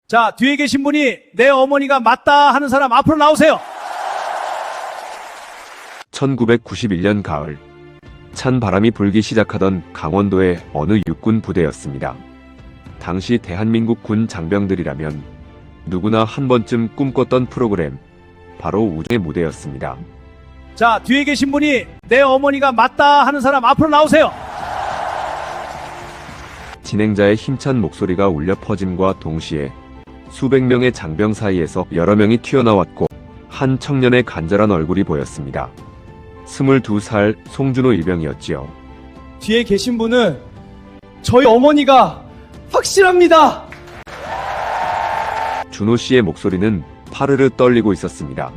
자, 뒤에 계신 분이 내 어머니가 맞다 하는 사람 앞으로 나오세요. 1991년 가을, 찬 바람이 불기 시작하던 강원도의 어느 육군 부대였습니다. 당시 대한민국 군 장병들이라면 누구나 한 번쯤 꿈꿨던 프로그램, 바로 우주의 무대였습니다. 자, 뒤에 계신 분이 내 어머니가 맞다 하는 사람 앞으로 나오세요. 진행자의 힘찬 목소리가 울려 퍼짐과 동시에 수백 명의 장병 사이에서 여러 명이 튀어나왔고 한 청년의 간절한 얼굴이 보였습니다. 22살 송준호 일병이었지요. 뒤에 계신 분은 저희 어머니가 확실합니다. 준호 씨의 목소리는 파르르 떨리고 있었습니다.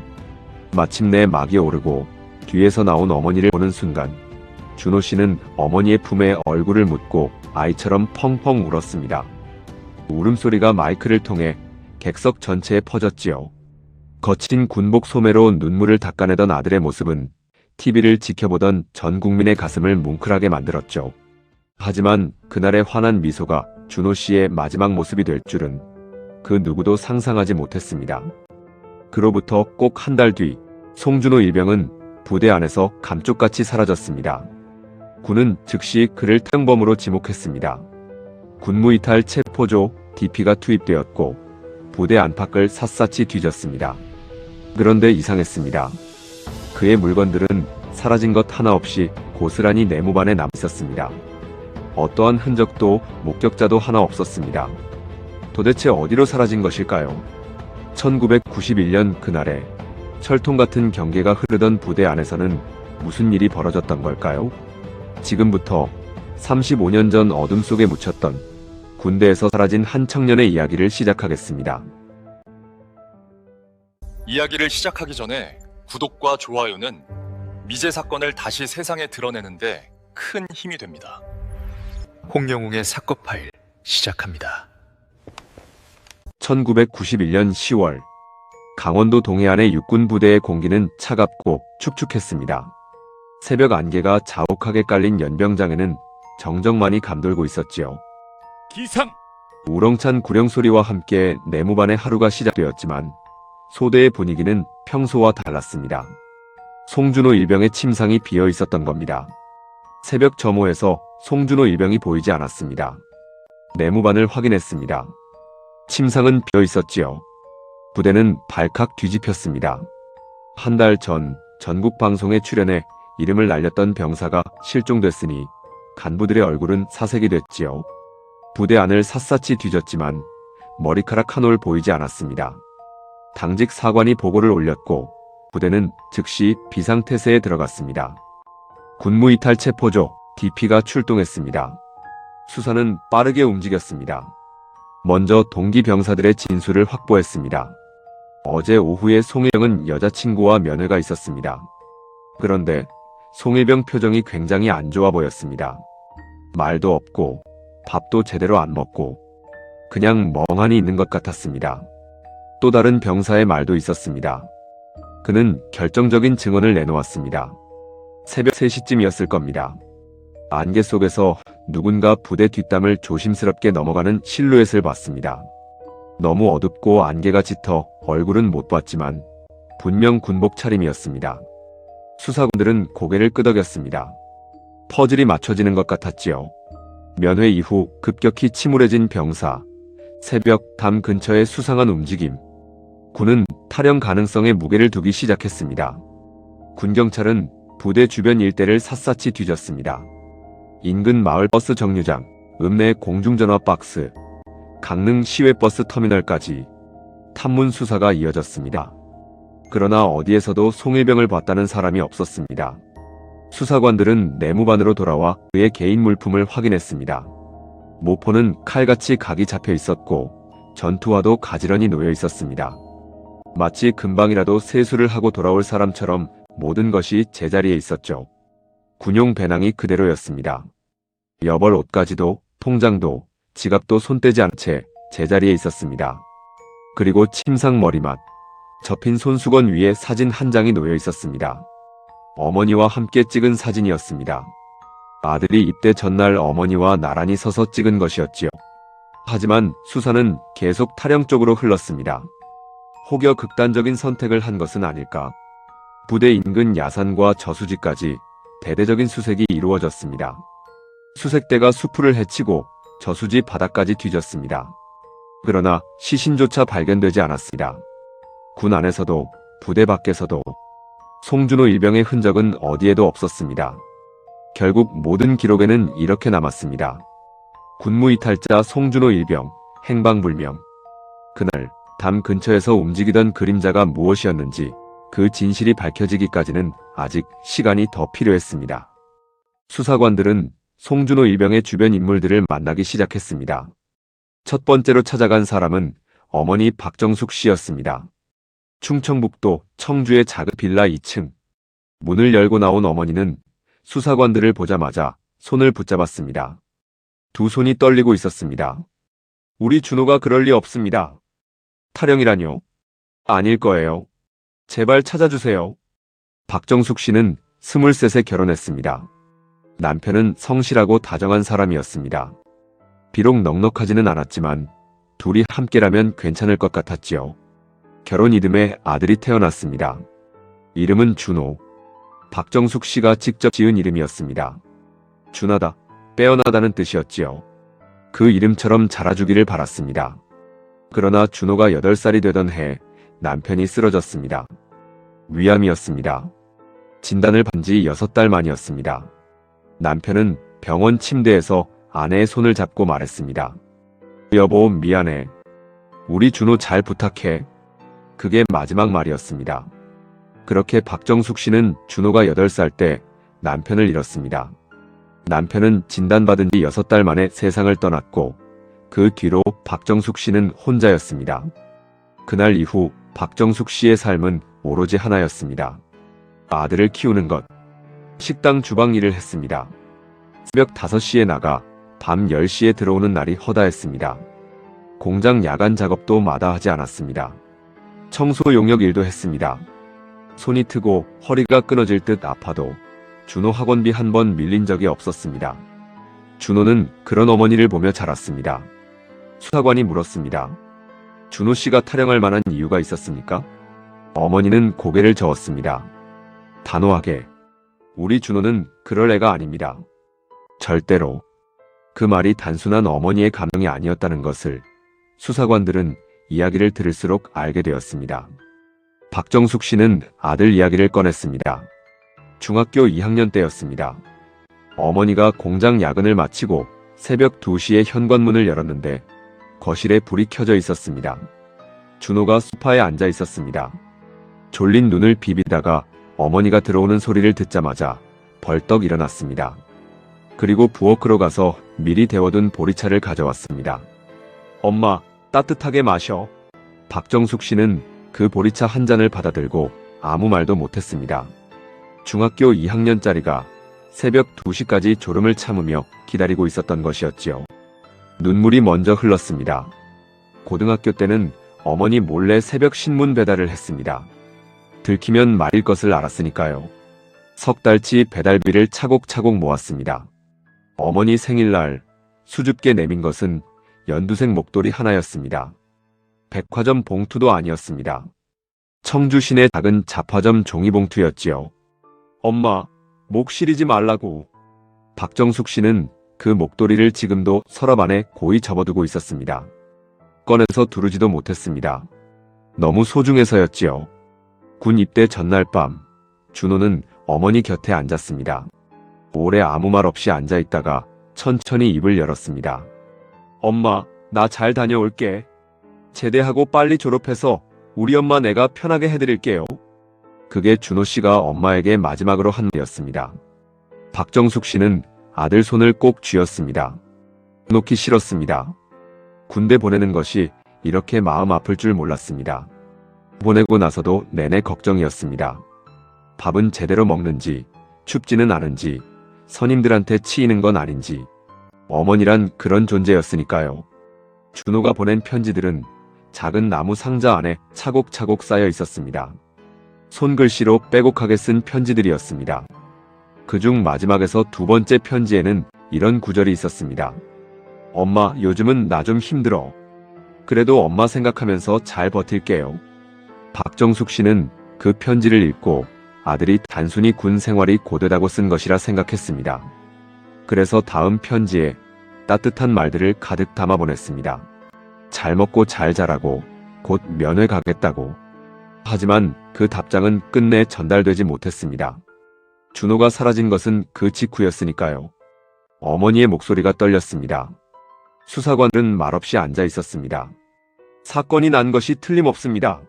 마침내 막이 오르고 뒤에서 나온 어머니를 보는 순간 준호 씨는 어머니의 품에 얼굴을 묻고 아이처럼 펑펑 울었습니다. 울음소리가 마이크를 통해 객석 전체에 퍼졌지요. 거친 군복 소매로 눈물을 닦아내던 아들의 모습은 TV를 지켜보던 전 국민의 가슴을 뭉클하게 만들었죠. 하지만 그날의 환한 미소가 준호 씨의 마지막 모습이 될 줄은 그 누구도 상상하지 못했습니다. 그로부터 꼭 한 달 뒤 송준호 일병은 부대 안에서 감쪽같이 사라졌습니다. 군은 즉시 그를 태형범으로 지목했습니다. 군무이탈 체포조 DP가 투입되었고 부대 안팎을 샅샅이 뒤졌습니다. 그런데 이상했습니다. 그의 물건들은 사라진 것 하나 없이 고스란히 내무반에 남아있었습니다. 어떠한 흔적도 목격자도 하나 없었습니다. 도대체 어디로 사라진 것일까요? 1991년 그날에 철통 같은 경계가 흐르던 부대 안에서는 무슨 일이 벌어졌던 걸까요? 지금부터 35년 전 어둠 속에 묻혔던 군대에서 사라진 한 청년의 이야기를 시작하겠습니다. 이야기를 시작하기 전에 구독과 좋아요는 미제 사건을 다시 세상에 드러내는데 큰 힘이 됩니다. 홍영웅의 사건 파일 시작합니다. 1991년 10월, 강원도 동해안의 육군 부대의 공기는 차갑고 축축했습니다. 새벽 안개가 자욱하게 깔린 연병장에는 정적만이 감돌고 있었지요. 기상! 우렁찬 구령 소리와 함께 내무반의 하루가 시작되었지만 소대의 분위기는 평소와 달랐습니다. 송준호 일병의 침상이 비어 있었던 겁니다. 새벽 점호에서 송준호 일병이 보이지 않았습니다. 내무반을 확인했습니다. 침상은 비어 있었지요. 부대는 발칵 뒤집혔습니다. 한 달 전 전국 방송에 출연해 이름을 날렸던 병사가 실종됐으니 간부들의 얼굴은 사색이 됐지요. 부대 안을 샅샅이 뒤졌지만 머리카락 한 올 보이지 않았습니다. 당직 사관이 보고를 올렸고 부대는 즉시 비상태세에 들어갔습니다. 군무이탈 체포조 DP가 출동했습니다. 수사는 빠르게 움직였습니다. 먼저 동기 병사들의 진술을 확보했습니다. 어제 오후에 송일병은 여자친구와 면회가 있었습니다. 그런데 송일병 표정이 굉장히 안 좋아 보였습니다. 말도 없고 밥도 제대로 안 먹고 그냥 멍하니 있는 것 같았습니다. 또 다른 병사의 말도 있었습니다. 그는 결정적인 증언을 내놓았습니다. 새벽 3시쯤이었을 겁니다. 안개 속에서 누군가 부대 뒷담을 조심스럽게 넘어가는 실루엣을 봤습니다. 너무 어둡고 안개가 짙어 얼굴은 못 봤지만 분명 군복 차림이었습니다. 수사관들은 고개를 끄덕였습니다. 퍼즐이 맞춰지는 것 같았지요. 면회 이후 급격히 침울해진 병사, 새벽 담 근처의 수상한 움직임. 군은 탈영 가능성에 무게를 두기 시작했습니다. 군경찰은 부대 주변 일대를 샅샅이 뒤졌습니다. 인근 마을 버스 정류장, 읍내 공중전화 박스, 강릉 시외버스 터미널까지 탐문 수사가 이어졌습니다. 그러나 어디에서도 송일병을 봤다는 사람이 없었습니다. 수사관들은 내무반으로 돌아와 그의 개인 물품을 확인했습니다. 모포는 칼같이 각이 잡혀 있었고 전투화도 가지런히 놓여 있었습니다. 마치 금방이라도 세수를 하고 돌아올 사람처럼 모든 것이 제자리에 있었죠. 군용 배낭이 그대로였습니다. 여벌 옷까지도, 통장도, 지갑도 손 떼지 않은 채 제자리에 있었습니다. 그리고 침상 머리맡, 접힌 손수건 위에 사진 한 장이 놓여 있었습니다. 어머니와 함께 찍은 사진이었습니다. 아들이 입대 전날 어머니와 나란히 서서 찍은 것이었지요. 하지만 수사는 계속 타령 쪽으로 흘렀습니다. 혹여 극단적인 선택을 한 것은 아닐까? 부대 인근 야산과 저수지까지 대대적인 수색이 이루어졌습니다. 수색대가 수풀을 헤치고 저수지 바닥까지 뒤졌습니다. 그러나 시신조차 발견되지 않았습니다. 군 안에서도 부대 밖에서도 송준호 일병의 흔적은 어디에도 없었습니다. 결국 모든 기록에는 이렇게 남았습니다. 군무이탈자 송준호 일병, 행방불명. 그날 담 근처에서 움직이던 그림자가 무엇이었는지 그 진실이 밝혀지기까지는 아직 시간이 더 필요했습니다. 수사관들은 송준호 일병의 주변 인물들을 만나기 시작했습니다. 첫 번째로 찾아간 사람은 어머니 박정숙 씨였습니다. 충청북도 청주의 작은 빌라 2층. 문을 열고 나온 어머니는 수사관들을 보자마자 손을 붙잡았습니다. 두 손이 떨리고 있었습니다. 우리 준호가 그럴 리 없습니다. 타령이라뇨? 아닐 거예요. 제발 찾아주세요. 박정숙 씨는 23세 결혼했습니다. 남편은 성실하고 다정한 사람이었습니다. 비록 넉넉하지는 않았지만 둘이 함께라면 괜찮을 것 같았지요. 결혼 이듬해 아들이 태어났습니다. 이름은 준호. 박정숙 씨가 직접 지은 이름이었습니다. 준하다, 빼어나다는 뜻이었지요. 그 이름처럼 자라주기를 바랐습니다. 그러나 준호가 8살이 되던 해 남편이 쓰러졌습니다. 위암이었습니다. 진단을 받은 지 6달 만이었습니다. 남편은 병원 침대에서 아내의 손을 잡고 말했습니다. 여보, 미안해. 우리 준호 잘 부탁해. 그게 마지막 말이었습니다. 그렇게 박정숙 씨는 준호가 8살 때 남편을 잃었습니다. 남편은 진단받은 지 6달 만에 세상을 떠났고 그 뒤로 박정숙 씨는 혼자였습니다. 그날 이후 박정숙 씨의 삶은 오로지 하나였습니다. 아들을 키우는 것. 식당 주방 일을 했습니다. 새벽 5시에 나가 밤 10시에 들어오는 날이 허다했습니다. 공장 야간 작업도 마다하지 않았습니다. 청소 용역 일도 했습니다. 손이 트고 허리가 끊어질 듯 아파도 준호 학원비 한 번 밀린 적이 없었습니다. 준호는 그런 어머니를 보며 자랐습니다. 수사관이 물었습니다. 준호 씨가 타령할 만한 이유가 있었습니까? 어머니는 고개를 저었습니다. 단호하게. 우리 준호는 그럴 애가 아닙니다. 절대로. 그 말이 단순한 어머니의 감정이 아니었다는 것을 수사관들은 이야기를 들을수록 알게 되었습니다. 박정숙 씨는 아들 이야기를 꺼냈습니다. 중학교 2학년 때였습니다. 어머니가 공장 야근을 마치고 새벽 2시에 현관문을 열었는데 거실에 불이 켜져 있었습니다. 준호가 소파에 앉아 있었습니다. 졸린 눈을 비비다가 어머니가 들어오는 소리를 듣자마자 벌떡 일어났습니다. 그리고 부엌으로 가서 미리 데워둔 보리차를 가져왔습니다. 엄마, 따뜻하게 마셔. 박정숙 씨는 그 보리차 한 잔을 받아들고 아무 말도 못했습니다. 중학교 2학년짜리가 새벽 2시까지 졸음을 참으며 기다리고 있었던 것이었지요. 눈물이 먼저 흘렀습니다. 고등학교 때는 어머니 몰래 새벽 신문 배달을 했습니다. 들키면 말일 것을 알았으니까요. 석 달치 배달비를 차곡차곡 모았습니다. 어머니 생일날 수줍게 내민 것은 연두색 목도리 하나였습니다. 백화점 봉투도 아니었습니다. 청주 시내 작은 잡화점 종이봉투였지요. 엄마, 목 시리지 말라고. 박정숙 씨는 그 목도리를 지금도 서랍 안에 고이 접어두고 있었습니다. 꺼내서 두르지도 못했습니다. 너무 소중해서였지요. 군 입대 전날 밤, 준호는 어머니 곁에 앉았습니다. 오래 아무 말 없이 앉아있다가 천천히 입을 열었습니다. 엄마, 나 잘 다녀올게. 제대하고 빨리 졸업해서 우리 엄마 내가 편하게 해드릴게요. 그게 준호 씨가 엄마에게 마지막으로 한 말이었습니다. 박정숙 씨는 아들 손을 꼭 쥐었습니다. 놓기 싫었습니다. 군대 보내는 것이 이렇게 마음 아플 줄 몰랐습니다. 보내고 나서도 내내 걱정이었습니다. 밥은 제대로 먹는지, 춥지는 않은지, 선임들한테 치이는 건 아닌지. 어머니란 그런 존재였으니까요. 준호가 보낸 편지들은 작은 나무 상자 안에 차곡차곡 쌓여 있었습니다. 손글씨로 빼곡하게 쓴 편지들이었습니다. 그중 마지막에서 두 번째 편지에는 이런 구절이 있었습니다. 엄마, 요즘은 나 좀 힘들어. 그래도 엄마 생각하면서 잘 버틸게요. 박정숙 씨는 그 편지를 읽고 아들이 단순히 군 생활이 고되다고 쓴 것이라 생각했습니다. 그래서 다음 편지에 따뜻한 말들을 가득 담아 보냈습니다. 잘 먹고 잘 자라고, 곧 면회 가겠다고. 하지만 그 답장은 끝내 전달되지 못했습니다. 준호가 사라진 것은 그 직후였으니까요. 어머니의 목소리가 떨렸습니다. 수사관은 말없이 앉아 있었습니다. 사건이 난 것이 틀림없습니다.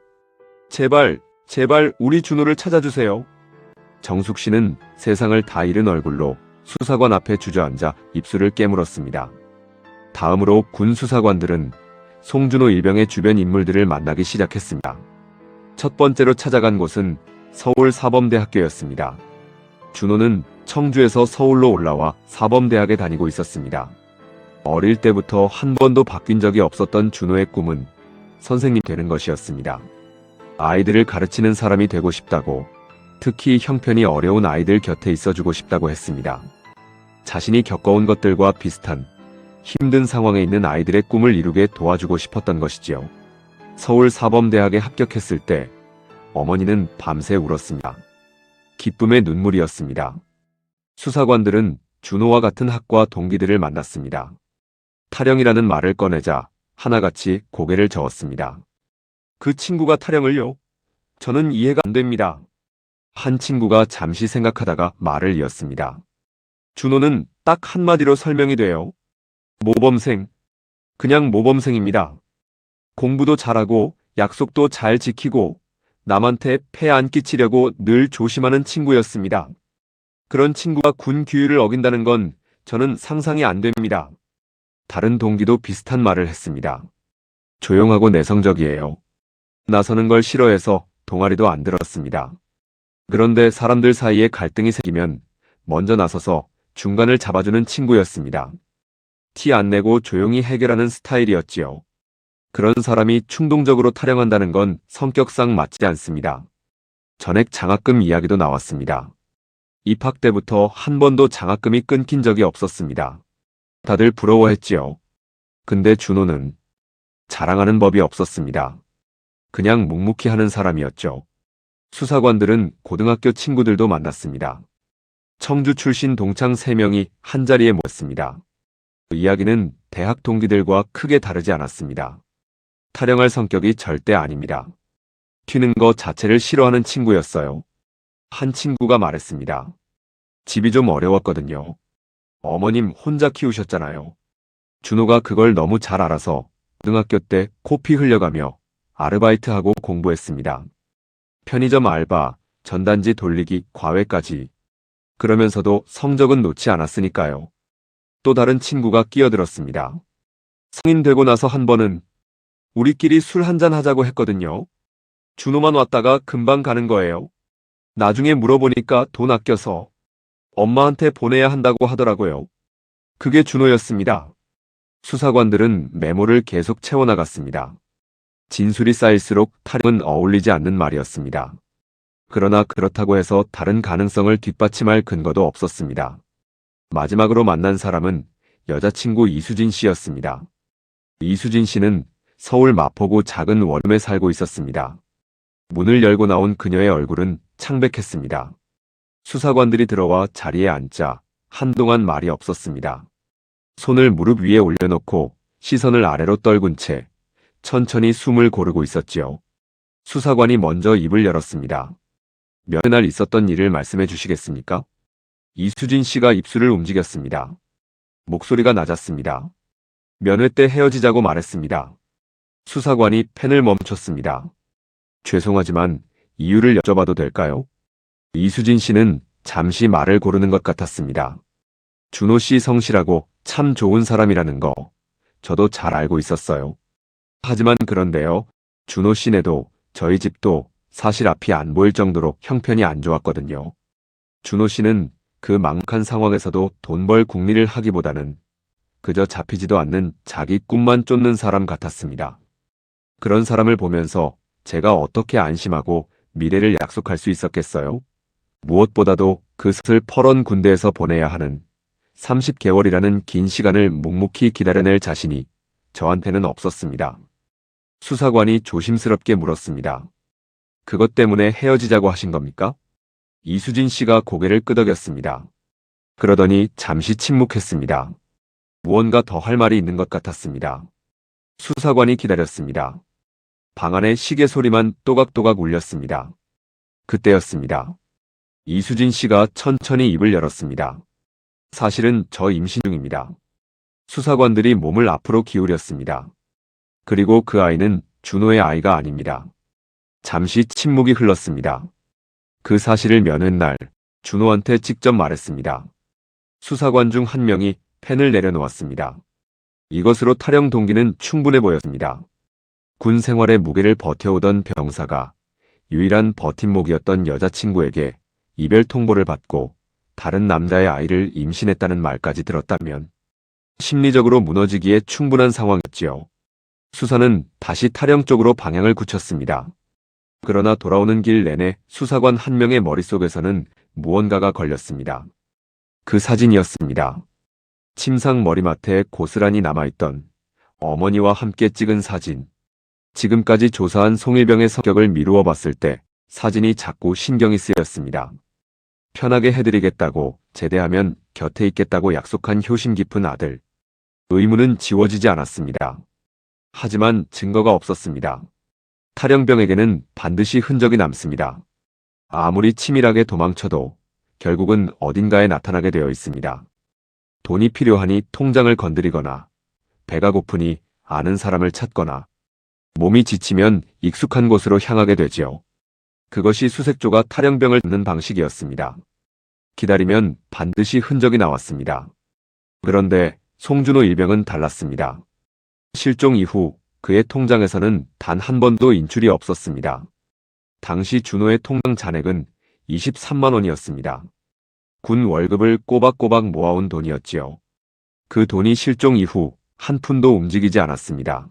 제발, 제발 우리 준호를 찾아주세요. 정숙 씨는 세상을 다 잃은 얼굴로 수사관 앞에 주저앉아 입술을 깨물었습니다. 다음으로 군 수사관들은 송준호 일병의 주변 인물들을 만나기 시작했습니다. 첫 번째로 찾아간 곳은 서울 사범대학교였습니다. 준호는 청주에서 서울로 올라와 사범대학에 다니고 있었습니다. 어릴 때부터 한 번도 바뀐 적이 없었던 준호의 꿈은 선생님 되는 것이었습니다. 아이들을 가르치는 사람이 되고 싶다고, 특히 형편이 어려운 아이들 곁에 있어주고 싶다고 했습니다. 자신이 겪어온 것들과 비슷한 힘든 상황에 있는 아이들의 꿈을 이루게 도와주고 싶었던 것이지요. 서울 사범대학에 합격했을 때 어머니는 밤새 울었습니다. 기쁨의 눈물이었습니다. 수사관들은 준호와 같은 학과 동기들을 만났습니다. 타령이라는 말을 꺼내자 하나같이 고개를 저었습니다. 그 친구가 타령을요? 저는 이해가 안 됩니다. 한 친구가 잠시 생각하다가 말을 이었습니다. 준호는 딱 한마디로 설명이 돼요. 모범생. 그냥 모범생입니다. 공부도 잘하고 약속도 잘 지키고 남한테 폐 안 끼치려고 늘 조심하는 친구였습니다. 그런 친구가 군 규율을 어긴다는 건 저는 상상이 안 됩니다. 다른 동기도 비슷한 말을 했습니다. 조용하고 내성적이에요. 나서는 걸 싫어해서 동아리도 안 들었습니다. 그런데 사람들 사이에 갈등이 생기면 먼저 나서서 중간을 잡아주는 친구였습니다. 티 안 내고 조용히 해결하는 스타일이었지요. 그런 사람이 충동적으로 타령한다는 건 성격상 맞지 않습니다. 전액 장학금 이야기도 나왔습니다. 입학 때부터 한 번도 장학금이 끊긴 적이 없었습니다. 다들 부러워했지요. 근데 준호는 자랑하는 법이 없었습니다. 그냥 묵묵히 하는 사람이었죠. 수사관들은 고등학교 친구들도 만났습니다. 청주 출신 동창 3명이 한자리에 모였습니다. 이야기는 대학 동기들과 크게 다르지 않았습니다. 타령할 성격이 절대 아닙니다. 튀는 거 자체를 싫어하는 친구였어요. 한 친구가 말했습니다. 집이 좀 어려웠거든요. 어머님 혼자 키우셨잖아요. 준호가 그걸 너무 잘 알아서 고등학교 때 코피 흘려가며 아르바이트하고 공부했습니다. 편의점 알바, 전단지 돌리기, 과외까지. 그러면서도 성적은 놓지 않았으니까요. 또 다른 친구가 끼어들었습니다. 성인 되고 나서 한 번은 우리끼리 술 한잔 하자고 했거든요. 준호만 왔다가 금방 가는 거예요. 나중에 물어보니까 돈 아껴서 엄마한테 보내야 한다고 하더라고요. 그게 준호였습니다. 수사관들은 메모를 계속 채워나갔습니다. 진술이 쌓일수록 타령은 어울리지 않는 말이었습니다. 그러나 그렇다고 해서 다른 가능성을 뒷받침할 근거도 없었습니다. 마지막으로 만난 사람은 여자친구 이수진 씨였습니다. 이수진 씨는 서울 마포구 작은 원룸에 살고 있었습니다. 문을 열고 나온 그녀의 얼굴은 창백했습니다. 수사관들이 들어와 자리에 앉자 한동안 말이 없었습니다. 손을 무릎 위에 올려놓고 시선을 아래로 떨군 채 천천히 숨을 고르고 있었지요. 수사관이 먼저 입을 열었습니다. 몇 날 있었던 일을 말씀해 주시겠습니까? 이수진 씨가 입술을 움직였습니다. 목소리가 낮았습니다. 면회 때 헤어지자고 말했습니다. 수사관이 펜을 멈췄습니다. 죄송하지만 이유를 여쭤봐도 될까요? 이수진 씨는 잠시 말을 고르는 것 같았습니다. 준호 씨 성실하고 참 좋은 사람이라는 거 저도 잘 알고 있었어요. 하지만 그런데요. 준호 씨네도 저희 집도 사실 앞이 안 보일 정도로 형편이 안 좋았거든요. 준호 씨는 그 막막한 상황에서도 돈 벌 궁리를 하기보다는 그저 잡히지도 않는 자기 꿈만 쫓는 사람 같았습니다. 그런 사람을 보면서 제가 어떻게 안심하고 미래를 약속할 수 있었겠어요? 무엇보다도 그 슬퍼런 군대에서 보내야 하는 30개월이라는 긴 시간을 묵묵히 기다려낼 자신이 저한테는 없었습니다. 수사관이 조심스럽게 물었습니다. 그것 때문에 헤어지자고 하신 겁니까? 이수진 씨가 고개를 끄덕였습니다. 그러더니 잠시 침묵했습니다. 무언가 더 할 말이 있는 것 같았습니다. 수사관이 기다렸습니다. 방 안에 시계 소리만 또각또각 울렸습니다. 그때였습니다. 이수진 씨가 천천히 입을 열었습니다. 사실은 저 임신 중입니다. 수사관들이 몸을 앞으로 기울였습니다. 그리고 그 아이는 준호의 아이가 아닙니다. 잠시 침묵이 흘렀습니다. 그 사실을 며느 날 준호한테 직접 말했습니다. 수사관 중 한 명이 펜을 내려놓았습니다. 이것으로 타령 동기는 충분해 보였습니다. 군 생활의 무게를 버텨오던 병사가 유일한 버팀목이었던 여자친구에게 이별 통보를 받고 다른 남자의 아이를 임신했다는 말까지 들었다면 심리적으로 무너지기에 충분한 상황이었지요. 수사는 다시 타령 쪽으로 방향을 굳혔습니다. 그러나 돌아오는 길 내내 수사관 한 명의 머릿속에서는 무언가가 걸렸습니다. 그 사진이었습니다. 침상 머리맡에 고스란히 남아있던 어머니와 함께 찍은 사진. 지금까지 조사한 송일병의 성격을 미루어 봤을 때 사진이 자꾸 신경이 쓰였습니다. 편하게 해드리겠다고 제대하면 곁에 있겠다고 약속한 효심 깊은 아들. 의무는 지워지지 않았습니다. 하지만 증거가 없었습니다. 탈영병에게는 반드시 흔적이 남습니다. 아무리 치밀하게 도망쳐도 결국은 어딘가에 나타나게 되어 있습니다. 돈이 필요하니 통장을 건드리거나, 배가 고프니 아는 사람을 찾거나, 몸이 지치면 익숙한 곳으로 향하게 되지요. 그것이 수색조가 탈영병을 잡는 방식이었습니다. 기다리면 반드시 흔적이 나왔습니다. 그런데 송준호 일병은 달랐습니다. 실종 이후 그의 통장에서는 단 한 번도 인출이 없었습니다. 당시 준호의 통장 잔액은 23만 원이었습니다. 군 월급을 꼬박꼬박 모아온 돈이었지요. 그 돈이 실종 이후 한 푼도 움직이지 않았습니다.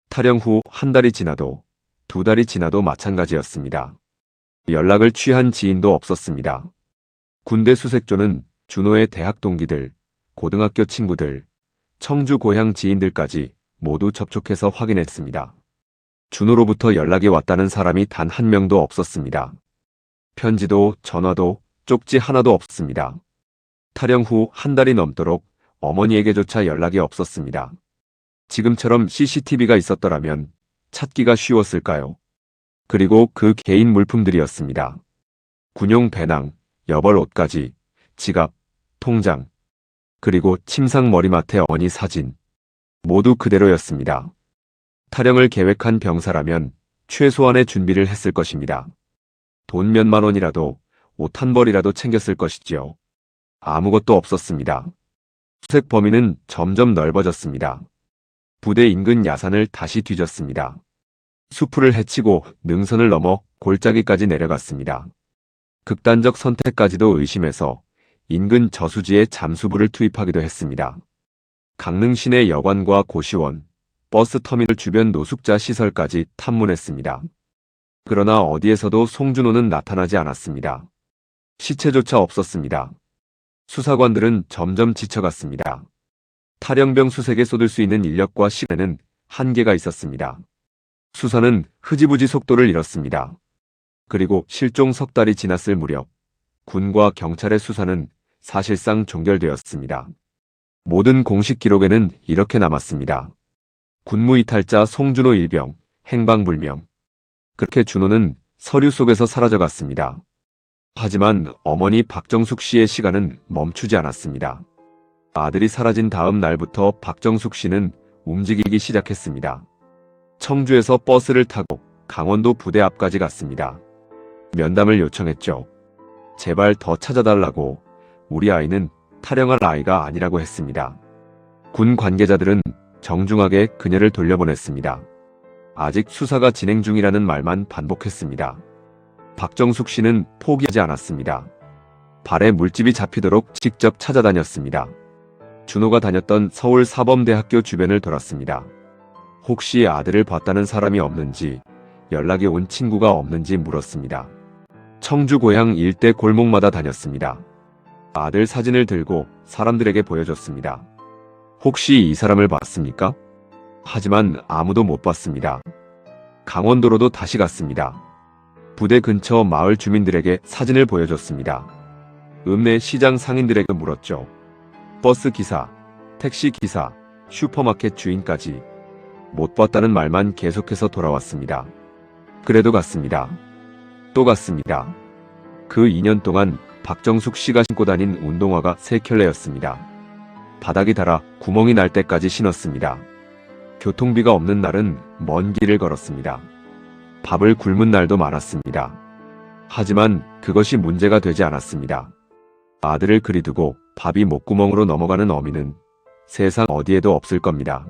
탈영 후 한 달이 지나도 두 달이 지나도 마찬가지였습니다. 연락을 취한 지인도 없었습니다. 군대 수색조는 준호의 대학 동기들, 고등학교 친구들, 청주 고향 지인들까지 모두 접촉해서 확인했습니다. 준호로부터 연락이 왔다는 사람이 단 한 명도 없었습니다. 편지도 전화도 쪽지 하나도 없습니다. 탈영 후 한 달이 넘도록 어머니에게조차 연락이 없었습니다. 지금처럼 CCTV가 있었더라면 찾기가 쉬웠을까요? 그리고 그 개인 물품들이었습니다. 군용 배낭, 여벌 옷까지, 지갑, 통장, 그리고 침상 머리맡의 어머니 사진. 모두 그대로였습니다. 탈영을 계획한 병사라면 최소한의 준비를 했을 것입니다. 돈 몇만 원이라도 옷 한 벌이라도 챙겼을 것이지요. 아무것도 없었습니다. 수색 범위는 점점 넓어졌습니다. 부대 인근 야산을 다시 뒤졌습니다. 수풀을 헤치고 능선을 넘어 골짜기까지 내려갔습니다. 극단적 선택까지도 의심해서 인근 저수지에 잠수부를 투입하기도 했습니다. 강릉 시내 여관과 고시원, 버스터미널 주변 노숙자 시설까지 탐문했습니다. 그러나 어디에서도 송준호는 나타나지 않았습니다. 시체조차 없었습니다. 수사관들은 점점 지쳐갔습니다. 탈영병 수색에 쏟을 수 있는 인력과 시간에는 한계가 있었습니다. 수사는 흐지부지 속도를 잃었습니다. 그리고 실종 석 달이 지났을 무렵 군과 경찰의 수사는 사실상 종결되었습니다. 모든 공식 기록에는 이렇게 남았습니다. 군무이탈자 송준호 일병, 행방불명. 그렇게 준호는 서류 속에서 사라져갔습니다. 하지만 어머니 박정숙 씨의 시간은 멈추지 않았습니다. 아들이 사라진 다음 날부터 박정숙 씨는 움직이기 시작했습니다. 청주에서 버스를 타고 강원도 부대 앞까지 갔습니다. 면담을 요청했죠. 제발 더 찾아달라고. 우리 아이는 탈영할 아이가 아니라고 했습니다. 군 관계자들은 정중하게 그녀를 돌려보냈습니다. 아직 수사가 진행 중이라는 말만 반복했습니다. 박정숙 씨는 포기하지 않았습니다. 발에 물집이 잡히도록 직접 찾아다녔습니다. 준호가 다녔던 서울 사범대학교 주변을 돌았습니다. 혹시 아들을 봤다는 사람이 없는지, 연락이 온 친구가 없는지 물었습니다. 청주 고향 일대 골목마다 다녔습니다. 아들 사진을 들고 사람들에게 보여줬습니다. 혹시 이 사람을 봤습니까? 하지만 아무도 못 봤습니다. 강원도로도 다시 갔습니다. 부대 근처 마을 주민들에게 사진을 보여줬습니다. 읍내 시장 상인들에게 물었죠. 버스 기사, 택시 기사, 슈퍼마켓 주인까지 못 봤다는 말만 계속해서 돌아왔습니다. 그래도 갔습니다. 또 갔습니다. 그 2년 동안 박정숙 씨가 신고 다닌 운동화가 3켤레였습니다. 바닥이 닳아 구멍이 날 때까지 신었습니다. 교통비가 없는 날은 먼 길을 걸었습니다. 밥을 굶은 날도 많았습니다. 하지만 그것이 문제가 되지 않았습니다. 아들을 그리 두고 밥이 목구멍으로 넘어가는 어미는 세상 어디에도 없을 겁니다.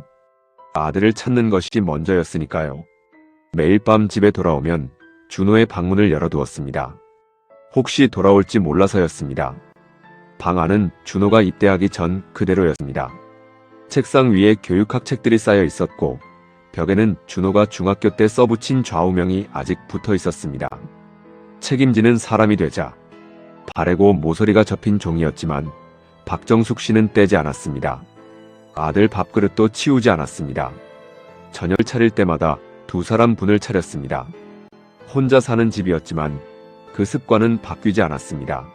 아들을 찾는 것이 먼저였으니까요. 매일 밤 집에 돌아오면 준호의 방문을 열어두었습니다. 혹시 돌아올지 몰라서였습니다. 방 안은 준호가 입대하기 전 그대로였습니다. 책상 위에 교육학 책들이 쌓여 있었고 벽에는 준호가 중학교 때 써붙인 좌우명이 아직 붙어 있었습니다. 책임지는 사람이 되자. 바래고 모서리가 접힌 종이였지만 박정숙 씨는 떼지 않았습니다. 아들 밥그릇도 치우지 않았습니다. 저녁을 차릴 때마다 2사람 분을 차렸습니다. 혼자 사는 집이었지만 그 습관은 바뀌지 않았습니다.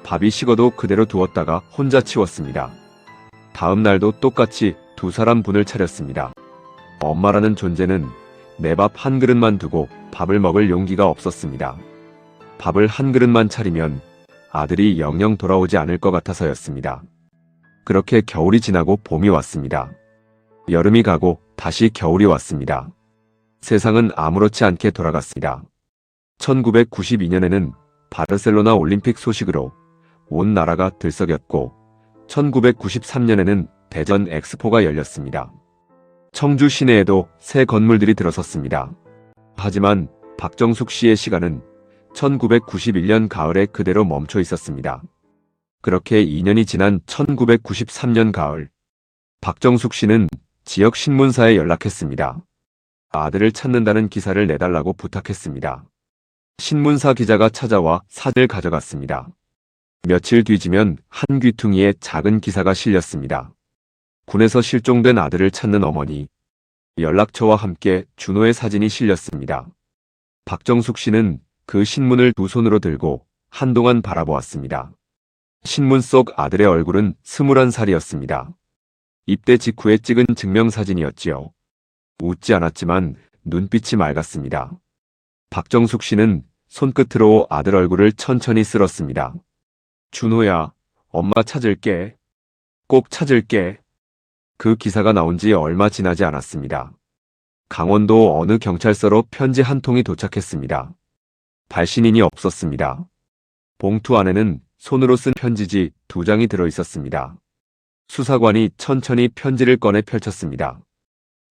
밥이 식어도 그대로 두었다가 혼자 치웠습니다. 다음 날도 똑같이 2사람 분을 차렸습니다. 엄마라는 존재는 내 밥 한 그릇만 두고 밥을 먹을 용기가 없었습니다. 밥을 한 그릇만 차리면 아들이 영영 돌아오지 않을 것 같아서였습니다. 그렇게 겨울이 지나고 봄이 왔습니다. 여름이 가고 다시 겨울이 왔습니다. 세상은 아무렇지 않게 돌아갔습니다. 1992년에는 바르셀로나 올림픽 소식으로 온 나라가 들썩였고 1993년에는 대전 엑스포가 열렸습니다. 청주 시내에도 새 건물들이 들어섰습니다. 하지만 박정숙 씨의 시간은 1991년 가을에 그대로 멈춰 있었습니다. 그렇게 2년이 지난 1993년 가을, 박정숙 씨는 지역 신문사에 연락했습니다. 아들을 찾는다는 기사를 내달라고 부탁했습니다. 신문사 기자가 찾아와 사진을 가져갔습니다. 며칠 뒤지면 한 귀퉁이에 작은 기사가 실렸습니다. 군에서 실종된 아들을 찾는 어머니. 연락처와 함께 준호의 사진이 실렸습니다. 박정숙 씨는 그 신문을 2손으로 들고 한동안 바라보았습니다. 신문 속 아들의 얼굴은 21살이었습니다. 입대 직후에 찍은 증명사진이었지요. 웃지 않았지만 눈빛이 맑았습니다. 박정숙 씨는 손끝으로 아들 얼굴을 천천히 쓸었습니다. 준호야, 엄마 찾을게. 꼭 찾을게. 그 기사가 나온 지 얼마 지나지 않았습니다. 강원도 어느 경찰서로 편지 한 통이 도착했습니다. 발신인이 없었습니다. 봉투 안에는 손으로 쓴 편지지 2장이 들어 있었습니다. 수사관이 천천히 편지를 꺼내 펼쳤습니다.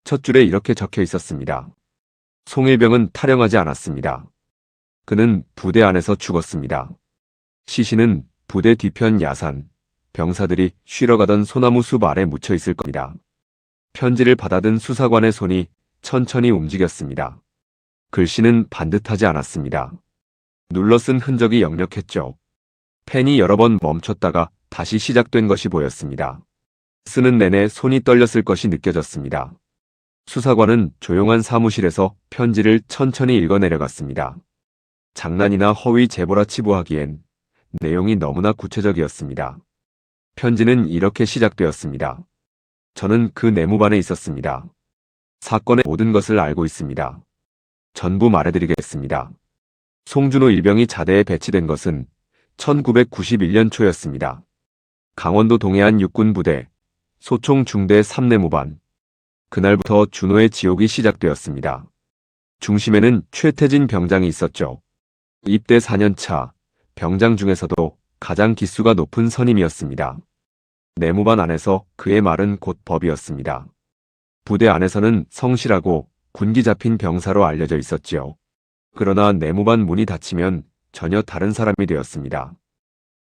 첫 줄에 이렇게 적혀 있었습니다. 송일병은 탈영하지 않았습니다. 그는 부대 안에서 죽었습니다. 시신은 부대 뒤편 야산, 병사들이 쉬러 가던 소나무 숲 아래 묻혀 있을 겁니다. 편지를 받아든 수사관의 손이 천천히 움직였습니다. 글씨는 반듯하지 않았습니다. 눌러 쓴 흔적이 역력했죠. 펜이 여러 번 멈췄다가 다시 시작된 것이 보였습니다. 쓰는 내내 손이 떨렸을 것이 느껴졌습니다. 수사관은 조용한 사무실에서 편지를 천천히 읽어내려갔습니다. 장난이나 허위 제보라 치부하기엔 내용이 너무나 구체적이었습니다. 편지는 이렇게 시작되었습니다. 저는 그 내무반에 있었습니다. 사건의 모든 것을 알고 있습니다. 전부 말해드리겠습니다. 송준호 일병이 자대에 배치된 것은 1991년 초였습니다. 강원도 동해안 육군부대, 소총 중대 3내무반. 그날부터 준호의 지옥이 시작되었습니다. 중심에는 최태진 병장이 있었죠. 입대 4년차, 병장 중에서도 가장 기수가 높은 선임이었습니다. 내무반 안에서 그의 말은 곧 법이었습니다. 부대 안에서는 성실하고 군기 잡힌 병사로 알려져 있었지요. 그러나 내무반 문이 닫히면 전혀 다른 사람이 되었습니다.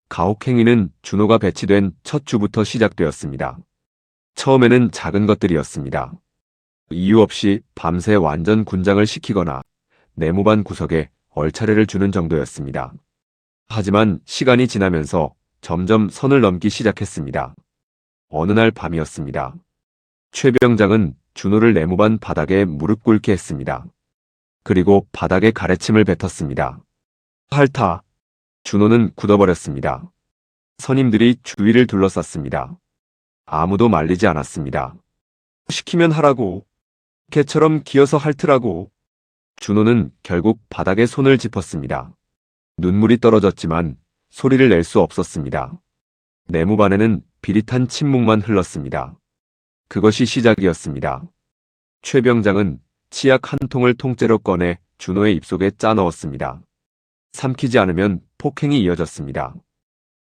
가혹행위는 준호가 배치된 첫 주부터 시작되었습니다. 처음에는 작은 것들이었습니다. 이유 없이 밤새 완전 군장을 시키거나 내무반 구석에 얼차례를 주는 정도였습니다. 하지만 시간이 지나면서 점점 선을 넘기 시작했습니다. 어느 날 밤이었습니다. 최 병장은 준호를 내무반 바닥에 무릎 꿇게 했습니다. 그리고 바닥에 가래침을 뱉었습니다. 핥아! 준호는 굳어버렸습니다. 선임들이 주위를 둘러쌌습니다. 아무도 말리지 않았습니다. 시키면 하라고. 개처럼 기어서 핥으라고. 준호는 결국 바닥에 손을 짚었습니다. 눈물이 떨어졌지만 소리를 낼 수 없었습니다. 내무반에는 비릿한 침묵만 흘렀습니다. 그것이 시작이었습니다. 최 병장은 치약 한 통을 통째로 꺼내 준호의 입속에 짜 넣었습니다. 삼키지 않으면 폭행이 이어졌습니다.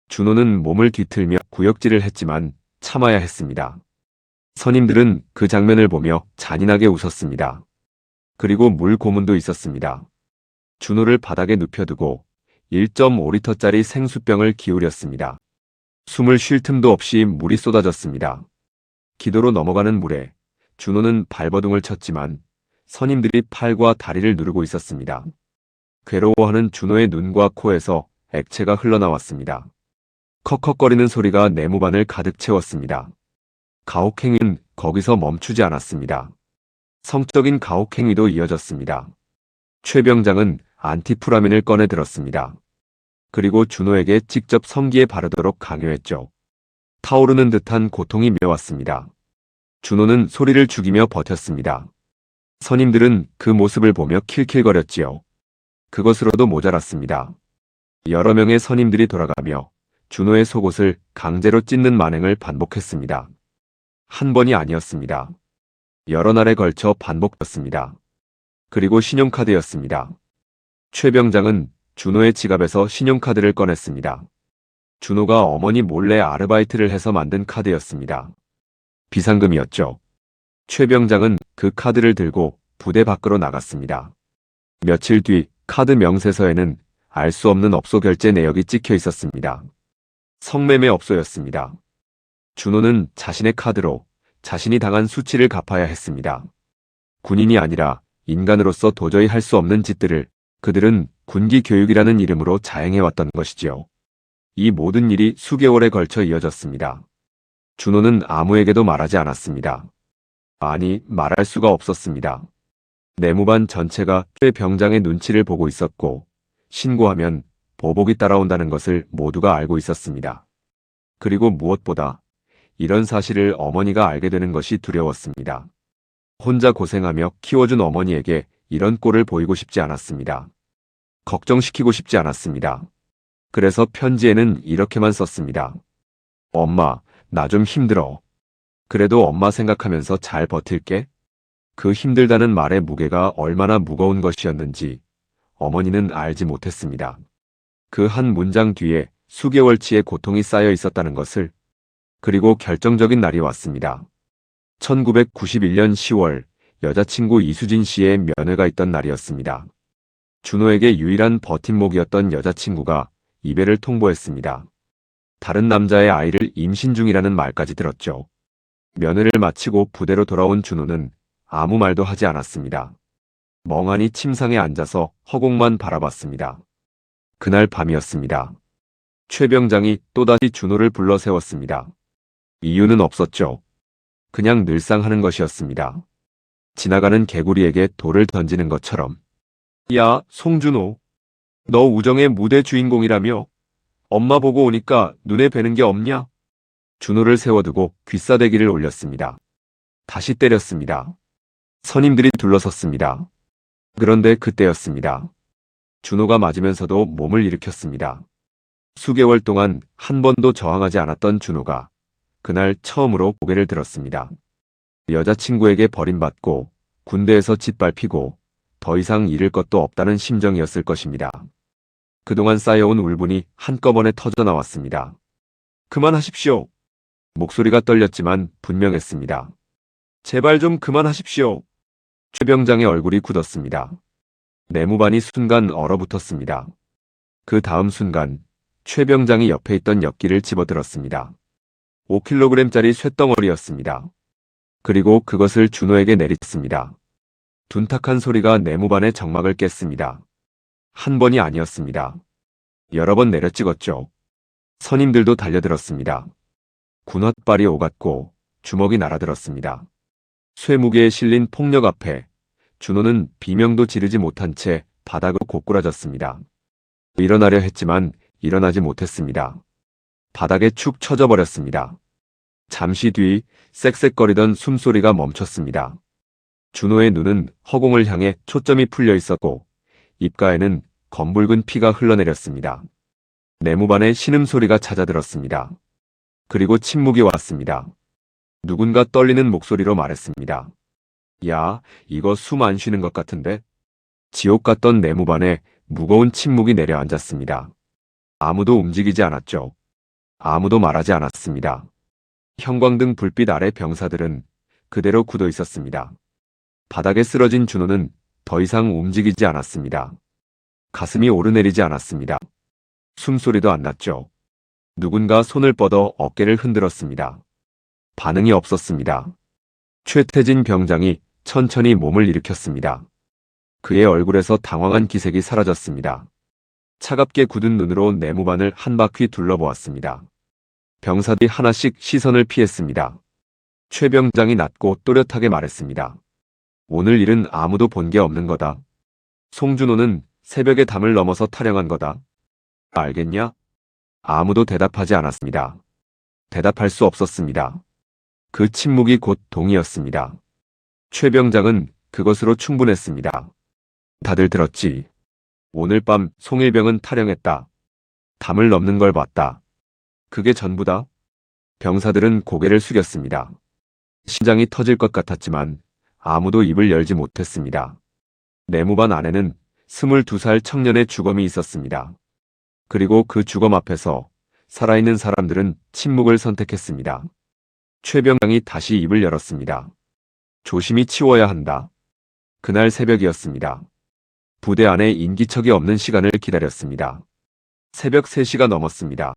준호는 몸을 뒤틀며 구역질을 했지만 참아야 했습니다. 선임들은 그 장면을 보며 잔인하게 웃었습니다. 그리고 물 고문도 있었습니다. 준호를 바닥에 눕혀두고 1.5리터짜리 생수병을 기울였습니다. 숨을 쉴 틈도 없이 물이 쏟아졌습니다. 기도로 넘어가는 물에 준호는 발버둥을 쳤지만 선임들이 팔과 다리를 누르고 있었습니다. 괴로워하는 준호의 눈과 코에서 액체가 흘러나왔습니다. 컥컥거리는 소리가 내무반을 가득 채웠습니다. 가혹행위는 거기서 멈추지 않았습니다. 성적인 가혹행위도 이어졌습니다. 최 병장은 안티프라민을 꺼내 들었습니다. 그리고 준호에게 직접 성기에 바르도록 강요했죠. 타오르는 듯한 고통이 메웠습니다. 준호는 소리를 죽이며 버텼습니다. 선임들은 그 모습을 보며 킬킬거렸지요. 그것으로도 모자랐습니다. 여러 명의 선임들이 돌아가며 준호의 속옷을 강제로 찢는 만행을 반복했습니다. 한 번이 아니었습니다. 여러 날에 걸쳐 반복됐습니다. 그리고 신용카드였습니다. 최 병장은 준호의 지갑에서 신용카드를 꺼냈습니다. 준호가 어머니 몰래 아르바이트를 해서 만든 카드였습니다. 비상금이었죠. 최 병장은 그 카드를 들고 부대 밖으로 나갔습니다. 며칠 뒤 카드 명세서에는 알 수 없는 업소 결제 내역이 찍혀 있었습니다. 성매매 업소였습니다. 준호는 자신의 카드로 자신이 당한 수치를 갚아야 했습니다. 군인이 아니라 인간으로서 도저히 할 수 없는 짓들을 그들은 군기 교육이라는 이름으로 자행해왔던 것이지요. 이 모든 일이 수개월에 걸쳐 이어졌습니다. 준호는 아무에게도 말하지 않았습니다. 아니, 말할 수가 없었습니다. 내무반 전체가 최 병장의 눈치를 보고 있었고 신고하면 보복이 따라온다는 것을 모두가 알고 있었습니다. 그리고 무엇보다 이런 사실을 어머니가 알게 되는 것이 두려웠습니다. 혼자 고생하며 키워준 어머니에게 이런 꼴을 보이고 싶지 않았습니다. 걱정시키고 싶지 않았습니다. 그래서 편지에는 이렇게만 썼습니다. 엄마, 나 좀 힘들어. 그래도 엄마 생각하면서 잘 버틸게. 그 힘들다는 말의 무게가 얼마나 무거운 것이었는지 어머니는 알지 못했습니다. 그 한 문장 뒤에 수개월치의 고통이 쌓여 있었다는 것을. 그리고 결정적인 날이 왔습니다. 1991년 10월 여자친구 이수진 씨의 면회가 있던 날이었습니다. 준호에게 유일한 버팀목이었던 여자친구가 이별을 통보했습니다. 다른 남자의 아이를 임신 중이라는 말까지 들었죠. 면회를 마치고 부대로 돌아온 준호는 아무 말도 하지 않았습니다. 멍하니 침상에 앉아서 허공만 바라봤습니다. 그날 밤이었습니다. 최 병장이 또다시 준호를 불러 세웠습니다. 이유는 없었죠. 그냥 늘상 하는 것이었습니다. 지나가는 개구리에게 돌을 던지는 것처럼. 야, 송준호. 너 우정의 무대 주인공이라며? 엄마 보고 오니까 눈에 뵈는 게 없냐? 준호를 세워두고 귀싸대기를 올렸습니다. 다시 때렸습니다. 선임들이 둘러섰습니다. 그런데 그때였습니다. 준호가 맞으면서도 몸을 일으켰습니다. 수개월 동안 한 번도 저항하지 않았던 준호가 그날 처음으로 고개를 들었습니다. 여자친구에게 버림받고 군대에서 짓밟히고 더 이상 잃을 것도 없다는 심정이었을 것입니다. 그동안 쌓여온 울분이 한꺼번에 터져나왔습니다. 그만하십시오. 목소리가 떨렸지만 분명했습니다. 제발 좀 그만하십시오. 최 병장의 얼굴이 굳었습니다. 내무반이 순간 얼어붙었습니다. 그 다음 순간 최 병장이 옆에 있던 엿기를 집어들었습니다. 5kg짜리 쇳덩어리였습니다. 그리고 그것을 준호에게 내리쳤습니다. 둔탁한 소리가 내무반의 정막을 깼습니다. 한 번이 아니었습니다. 여러 번 내려찍었죠. 선임들도 달려들었습니다. 군홧발이 오갔고 주먹이 날아들었습니다. 쇠무게에 실린 폭력 앞에 준호는 비명도 지르지 못한 채 바닥으로 고꾸라졌습니다. 일어나려 했지만 일어나지 못했습니다. 바닥에 축 처져 버렸습니다. 잠시 뒤 쌕쌕거리던 숨소리가 멈췄습니다. 준호의 눈은 허공을 향해 초점이 풀려 있었고 입가에는 검붉은 피가 흘러내렸습니다. 내무반의 신음소리가 찾아들었습니다. 그리고 침묵이 왔습니다. 누군가 떨리는 목소리로 말했습니다. 야, 이거 숨 안 쉬는 것 같은데? 지옥 같던 내무반에 무거운 침묵이 내려앉았습니다. 아무도 움직이지 않았죠. 아무도 말하지 않았습니다. 형광등 불빛 아래 병사들은 그대로 굳어 있었습니다. 바닥에 쓰러진 준호는 더 이상 움직이지 않았습니다. 가슴이 오르내리지 않았습니다. 숨소리도 안 났죠. 누군가 손을 뻗어 어깨를 흔들었습니다. 반응이 없었습니다. 최태진 병장이 천천히 몸을 일으켰습니다. 그의 얼굴에서 당황한 기색이 사라졌습니다. 차갑게 굳은 눈으로 내무반을 한 바퀴 둘러보았습니다. 병사들이 하나씩 시선을 피했습니다. 최 병장이 낮고 또렷하게 말했습니다. 오늘 일은 아무도 본 게 없는 거다. 송준호는 새벽의 담을 넘어서 탈영한 거다. 알겠냐? 아무도 대답하지 않았습니다. 대답할 수 없었습니다. 그 침묵이 곧 동의였습니다. 최 병장은 그것으로 충분했습니다. 다들 들었지? 오늘 밤 송일병은 탈영했다. 담을 넘는 걸 봤다. 그게 전부다. 병사들은 고개를 숙였습니다. 심장이 터질 것 같았지만 아무도 입을 열지 못했습니다. 내무반 안에는 22살 청년의 주검이 있었습니다. 그리고 그 주검 앞에서 살아있는 사람들은 침묵을 선택했습니다. 최 병장이 다시 입을 열었습니다. 조심히 치워야 한다. 그날 새벽이었습니다. 부대 안에 인기척이 없는 시간을 기다렸습니다. 새벽 3시가 넘었습니다.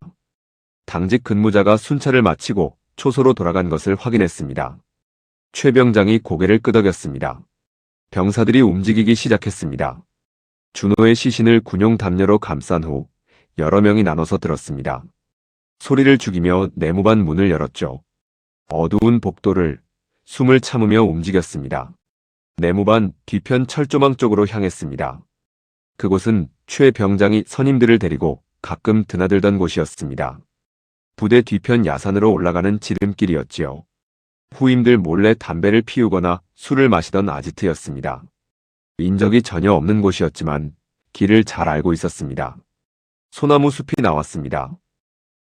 당직 근무자가 순찰을 마치고 초소로 돌아간 것을 확인했습니다. 최 병장이 고개를 끄덕였습니다. 병사들이 움직이기 시작했습니다. 준호의 시신을 군용 담요로 감싼 후 여러 명이 나눠서 들었습니다. 소리를 죽이며 내무반 문을 열었죠. 어두운 복도를 숨을 참으며 움직였습니다. 내무반 뒤편 철조망 쪽으로 향했습니다. 그곳은 최 병장이 선임들을 데리고 가끔 드나들던 곳이었습니다. 부대 뒤편 야산으로 올라가는 지름길이었지요. 후임들 몰래 담배를 피우거나 술을 마시던 아지트였습니다. 인적이 전혀 없는 곳이었지만 길을 잘 알고 있었습니다. 소나무 숲이 나왔습니다.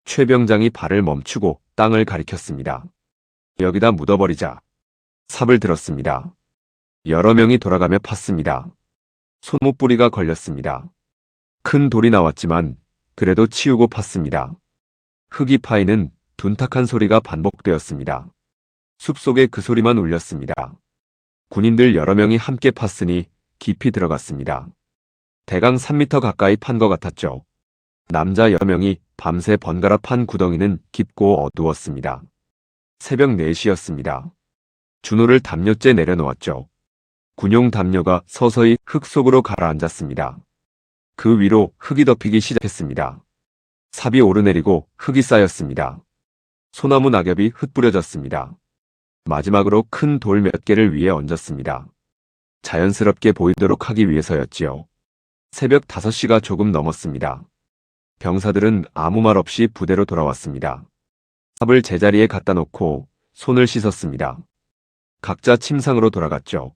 최 병장이 발을 멈추고 땅을 가리켰습니다. 여기다 묻어버리자. 삽을 들었습니다. 여러 명이 돌아가며 팠습니다. 손목뿌리가 걸렸습니다. 큰 돌이 나왔지만 그래도 치우고 팠습니다. 흙이 파이는 둔탁한 소리가 반복되었습니다. 숲속에 그 소리만 울렸습니다. 군인들 여러 명이 함께 팠으니 깊이 들어갔습니다. 대강 3m 가까이 판 것 같았죠. 남자 여러 명이 밤새 번갈아 판 구덩이는 깊고 어두웠습니다. 새벽 4시였습니다. 준호를 담요째 내려놓았죠. 군용 담요가 서서히 흙 속으로 가라앉았습니다. 그 위로 흙이 덮이기 시작했습니다. 삽이 오르내리고 흙이 쌓였습니다. 소나무 낙엽이 흩뿌려졌습니다. 마지막으로 큰 돌 몇 개를 위에 얹었습니다. 자연스럽게 보이도록 하기 위해서였지요. 새벽 5시가 조금 넘었습니다. 병사들은 아무 말 없이 부대로 돌아왔습니다. 삽을 제자리에 갖다 놓고 손을 씻었습니다. 각자 침상으로 돌아갔죠.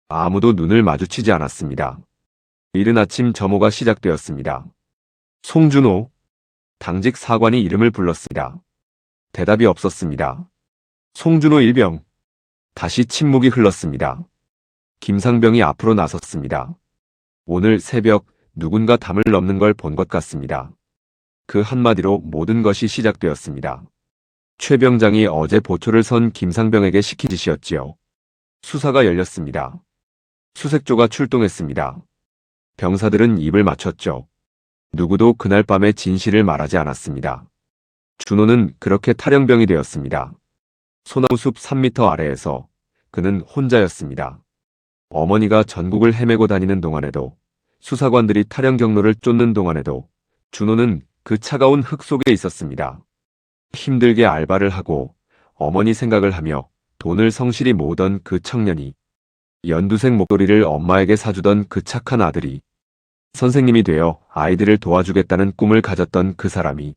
아무도 눈을 마주치지 않았습니다. 이른 아침 점호가 시작되었습니다. 송준호, 당직 사관이 이름을 불렀습니다. 대답이 없었습니다. 송준호 일병. 다시 침묵이 흘렀습니다. 김상병이 앞으로 나섰습니다. 오늘 새벽 누군가 담을 넘는 걸 본 것 같습니다. 그 한마디로 모든 것이 시작되었습니다. 최 병장이 어제 보초를 선 김상병에게 시킨 짓이었지요. 수사가 열렸습니다. 수색조가 출동했습니다. 병사들은 입을 맞췄죠. 누구도 그날 밤의 진실을 말하지 않았습니다. 준호는 그렇게 탈영병이 되었습니다. 소나무숲 3m 아래에서 그는 혼자였습니다. 어머니가 전국을 헤매고 다니는 동안에도, 수사관들이 탈영 경로를 쫓는 동안에도 준호는 그 차가운 흙 속에 있었습니다. 힘들게 알바를 하고 어머니 생각을 하며 돈을 성실히 모으던 그 청년이, 연두색 목도리를 엄마에게 사주던 그 착한 아들이, 선생님이 되어 아이들을 도와주겠다는 꿈을 가졌던 그 사람이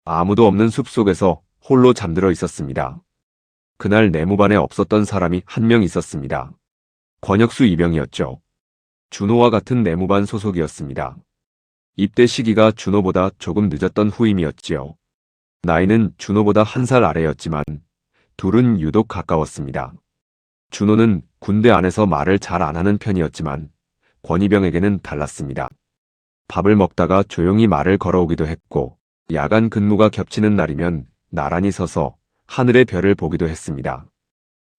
아무도 없는 숲속에서 홀로 잠들어 있었습니다. 그날 내무반에 없었던 사람이 한 명 있었습니다. 권혁수 이병이었죠. 준호와 같은 내무반 소속이었습니다. 입대 시기가 준호보다 조금 늦었던 후임이었지요. 나이는 준호보다 1살 아래였지만 둘은 유독 가까웠습니다. 준호는 군대 안에서 말을 잘 안 하는 편이었지만 권희병에게는 달랐습니다. 밥을 먹다가 조용히 말을 걸어오기도 했고, 야간 근무가 겹치는 날이면 나란히 서서 하늘의 별을 보기도 했습니다.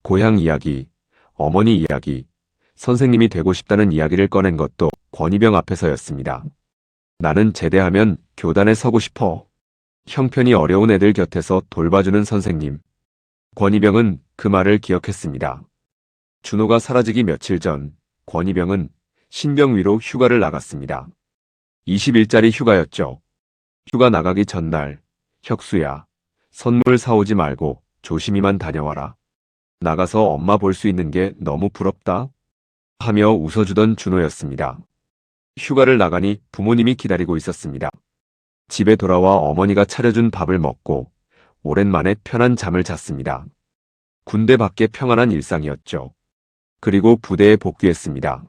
고향 이야기, 어머니 이야기, 선생님이 되고 싶다는 이야기를 꺼낸 것도 권희병 앞에서였습니다. 나는 제대하면 교단에 서고 싶어. 형편이 어려운 애들 곁에서 돌봐주는 선생님. 권희병은 그 말을 기억했습니다. 준호가 사라지기 며칠 전, 권희병은 신병 위로 휴가를 나갔습니다. 20일짜리 휴가였죠. 휴가 나가기 전날, 혁수야, 선물 사오지 말고 조심히만 다녀와라. 나가서 엄마 볼 수 있는 게 너무 부럽다. 하며 웃어주던 준호였습니다. 휴가를 나가니 부모님이 기다리고 있었습니다. 집에 돌아와 어머니가 차려준 밥을 먹고 오랜만에 편한 잠을 잤습니다. 군대 밖에 평안한 일상이었죠. 그리고 부대에 복귀했습니다.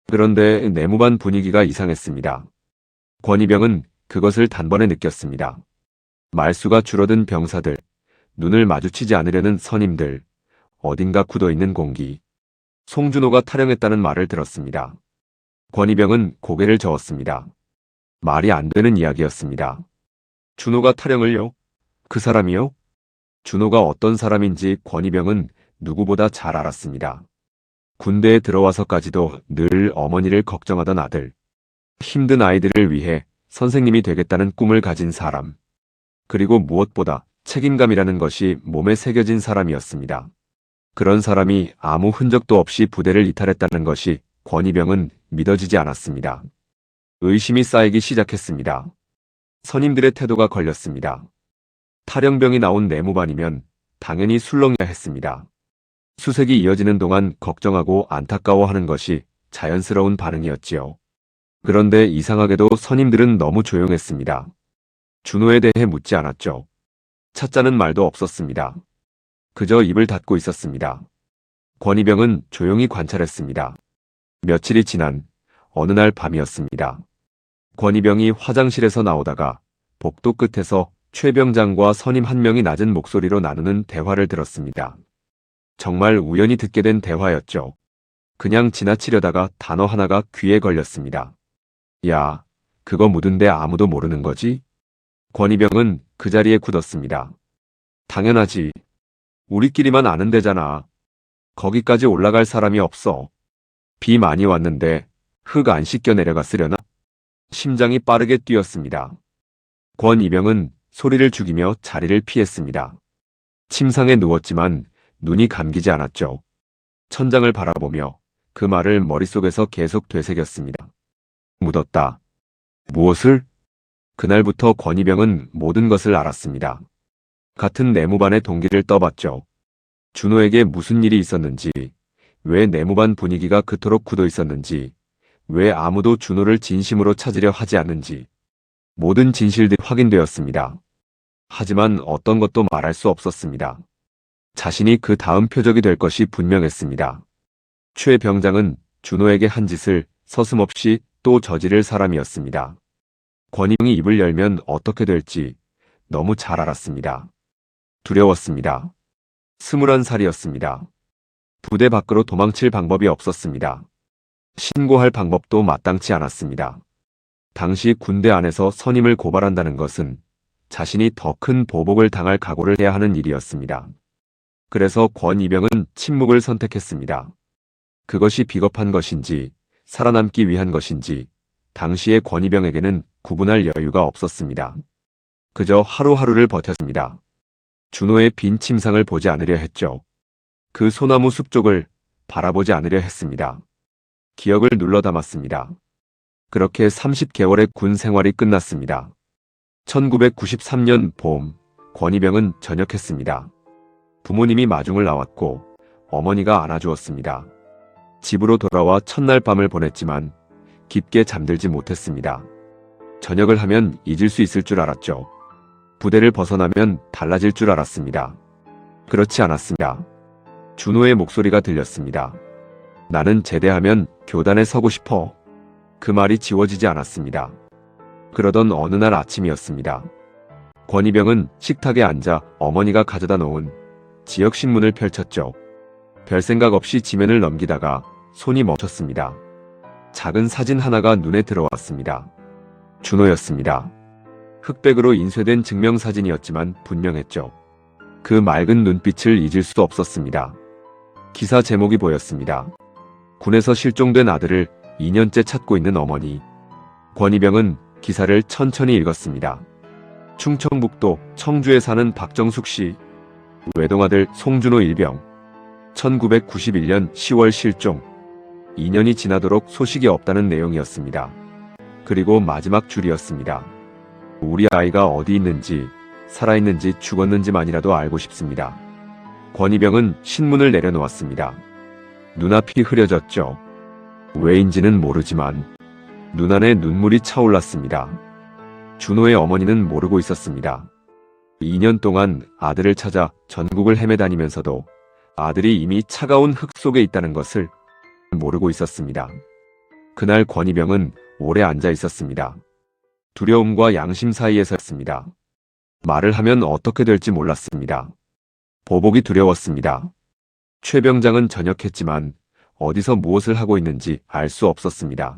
그런데 내무반 분위기가 이상했습니다. 권희병은 그것을 단번에 느꼈습니다. 말수가 줄어든 병사들, 눈을 마주치지 않으려는 선임들, 어딘가 굳어있는 공기. 송준호가 탈영했다는 말을 들었습니다. 권희병은 고개를 저었습니다. 말이 안 되는 이야기였습니다. 준호가 탈영을요? 그 사람이요? 준호가 어떤 사람인지 권희병은 누구보다 잘 알았습니다. 군대에 들어와서까지도 늘 어머니를 걱정하던 아들. 힘든 아이들을 위해 선생님이 되겠다는 꿈을 가진 사람. 그리고 무엇보다 책임감이라는 것이 몸에 새겨진 사람이었습니다. 그런 사람이 아무 흔적도 없이 부대를 이탈했다는 것이 권희병은 믿어지지 않았습니다. 의심이 쌓이기 시작했습니다. 선임들의 태도가 걸렸습니다. 탈영병이 나온 내무반이면 당연히 술렁여야 했습니다. 수색이 이어지는 동안 걱정하고 안타까워하는 것이 자연스러운 반응이었지요. 그런데 이상하게도 선임들은 너무 조용했습니다. 준호에 대해 묻지 않았죠. 찾자는 말도 없었습니다. 그저 입을 닫고 있었습니다. 권희병은 조용히 관찰했습니다. 며칠이 지난 어느 날 밤이었습니다. 권희병이 화장실에서 나오다가 복도 끝에서 최 병장과 선임 한 명이 낮은 목소리로 나누는 대화를 들었습니다. 정말 우연히 듣게 된 대화였죠. 그냥 지나치려다가 단어 하나가 귀에 걸렸습니다. 야, 그거 묻은데 아무도 모르는 거지? 권희병은 그 자리에 굳었습니다. 당연하지. 우리끼리만 아는 데잖아. 거기까지 올라갈 사람이 없어. 비 많이 왔는데 흙 안 씻겨 내려갔으려나? 심장이 빠르게 뛰었습니다. 권희병은 소리를 죽이며 자리를 피했습니다. 침상에 누웠지만 눈이 감기지 않았죠. 천장을 바라보며 그 말을 머릿속에서 계속 되새겼습니다. 묻었다. 무엇을? 그날부터 권희병은 모든 것을 알았습니다. 같은 내무반의 동기를 떠봤죠. 준호에게 무슨 일이 있었는지, 왜 내무반 분위기가 그토록 굳어 있었는지, 왜 아무도 준호를 진심으로 찾으려 하지 않는지, 모든 진실들이 확인되었습니다. 하지만 어떤 것도 말할 수 없었습니다. 자신이 그 다음 표적이 될 것이 분명했습니다. 최 병장은 준호에게 한 짓을 서슴없이 또 저지를 사람이었습니다. 권희병이 입을 열면 어떻게 될지 너무 잘 알았습니다. 두려웠습니다. 21살이었습니다. 부대 밖으로 도망칠 방법이 없었습니다. 신고할 방법도 마땅치 않았습니다. 당시 군대 안에서 선임을 고발한다는 것은 자신이 더 큰 보복을 당할 각오를 해야 하는 일이었습니다. 그래서 권희병은 침묵을 선택했습니다. 그것이 비겁한 것인지 살아남기 위한 것인지 당시의 권희병에게는 구분할 여유가 없었습니다. 그저 하루하루를 버텼습니다. 준호의 빈 침상을 보지 않으려 했죠. 그 소나무 숲 쪽을 바라보지 않으려 했습니다. 기억을 눌러 담았습니다. 그렇게 30개월의 군 생활이 끝났습니다. 1993년 봄, 권희병은 전역했습니다. 부모님이 마중을 나왔고 어머니가 안아주었습니다. 집으로 돌아와 첫날 밤을 보냈지만 깊게 잠들지 못했습니다. 전역을 하면 잊을 수 있을 줄 알았죠. 부대를 벗어나면 달라질 줄 알았습니다. 그렇지 않았습니다. 준호의 목소리가 들렸습니다. 나는 제대하면 교단에 서고 싶어. 그 말이 지워지지 않았습니다. 그러던 어느 날 아침이었습니다. 권희병은 식탁에 앉아 어머니가 가져다 놓은 지역신문을 펼쳤죠. 별 생각 없이 지면을 넘기다가 손이 멈췄습니다. 작은 사진 하나가 눈에 들어왔습니다. 준호였습니다. 흑백으로 인쇄된 증명사진이었지만 분명했죠. 그 맑은 눈빛을 잊을 수 없었습니다. 기사 제목이 보였습니다. 군에서 실종된 아들을 2년째 찾고 있는 어머니. 권희병은 기사를 천천히 읽었습니다. 충청북도 청주에 사는 박정숙 씨, 외동아들 송준호 일병, 1991년 10월 실종, 2년이 지나도록 소식이 없다는 내용이었습니다. 그리고 마지막 줄이었습니다. 우리 아이가 어디 있는지, 살아있는지 죽었는지만이라도 알고 싶습니다. 권희병은 신문을 내려놓았습니다. 눈앞이 흐려졌죠. 왜인지는 모르지만 눈 안에 눈물이 차올랐습니다. 준호의 어머니는 모르고 있었습니다. 2년 동안 아들을 찾아 전국을 헤매다니면서도 아들이 이미 차가운 흙 속에 있다는 것을 모르고 있었습니다. 그날 권희병은 오래 앉아 있었습니다. 두려움과 양심 사이에서였습니다. 말을 하면 어떻게 될지 몰랐습니다. 보복이 두려웠습니다. 최 병장은 전역했지만 어디서 무엇을 하고 있는지 알 수 없었습니다.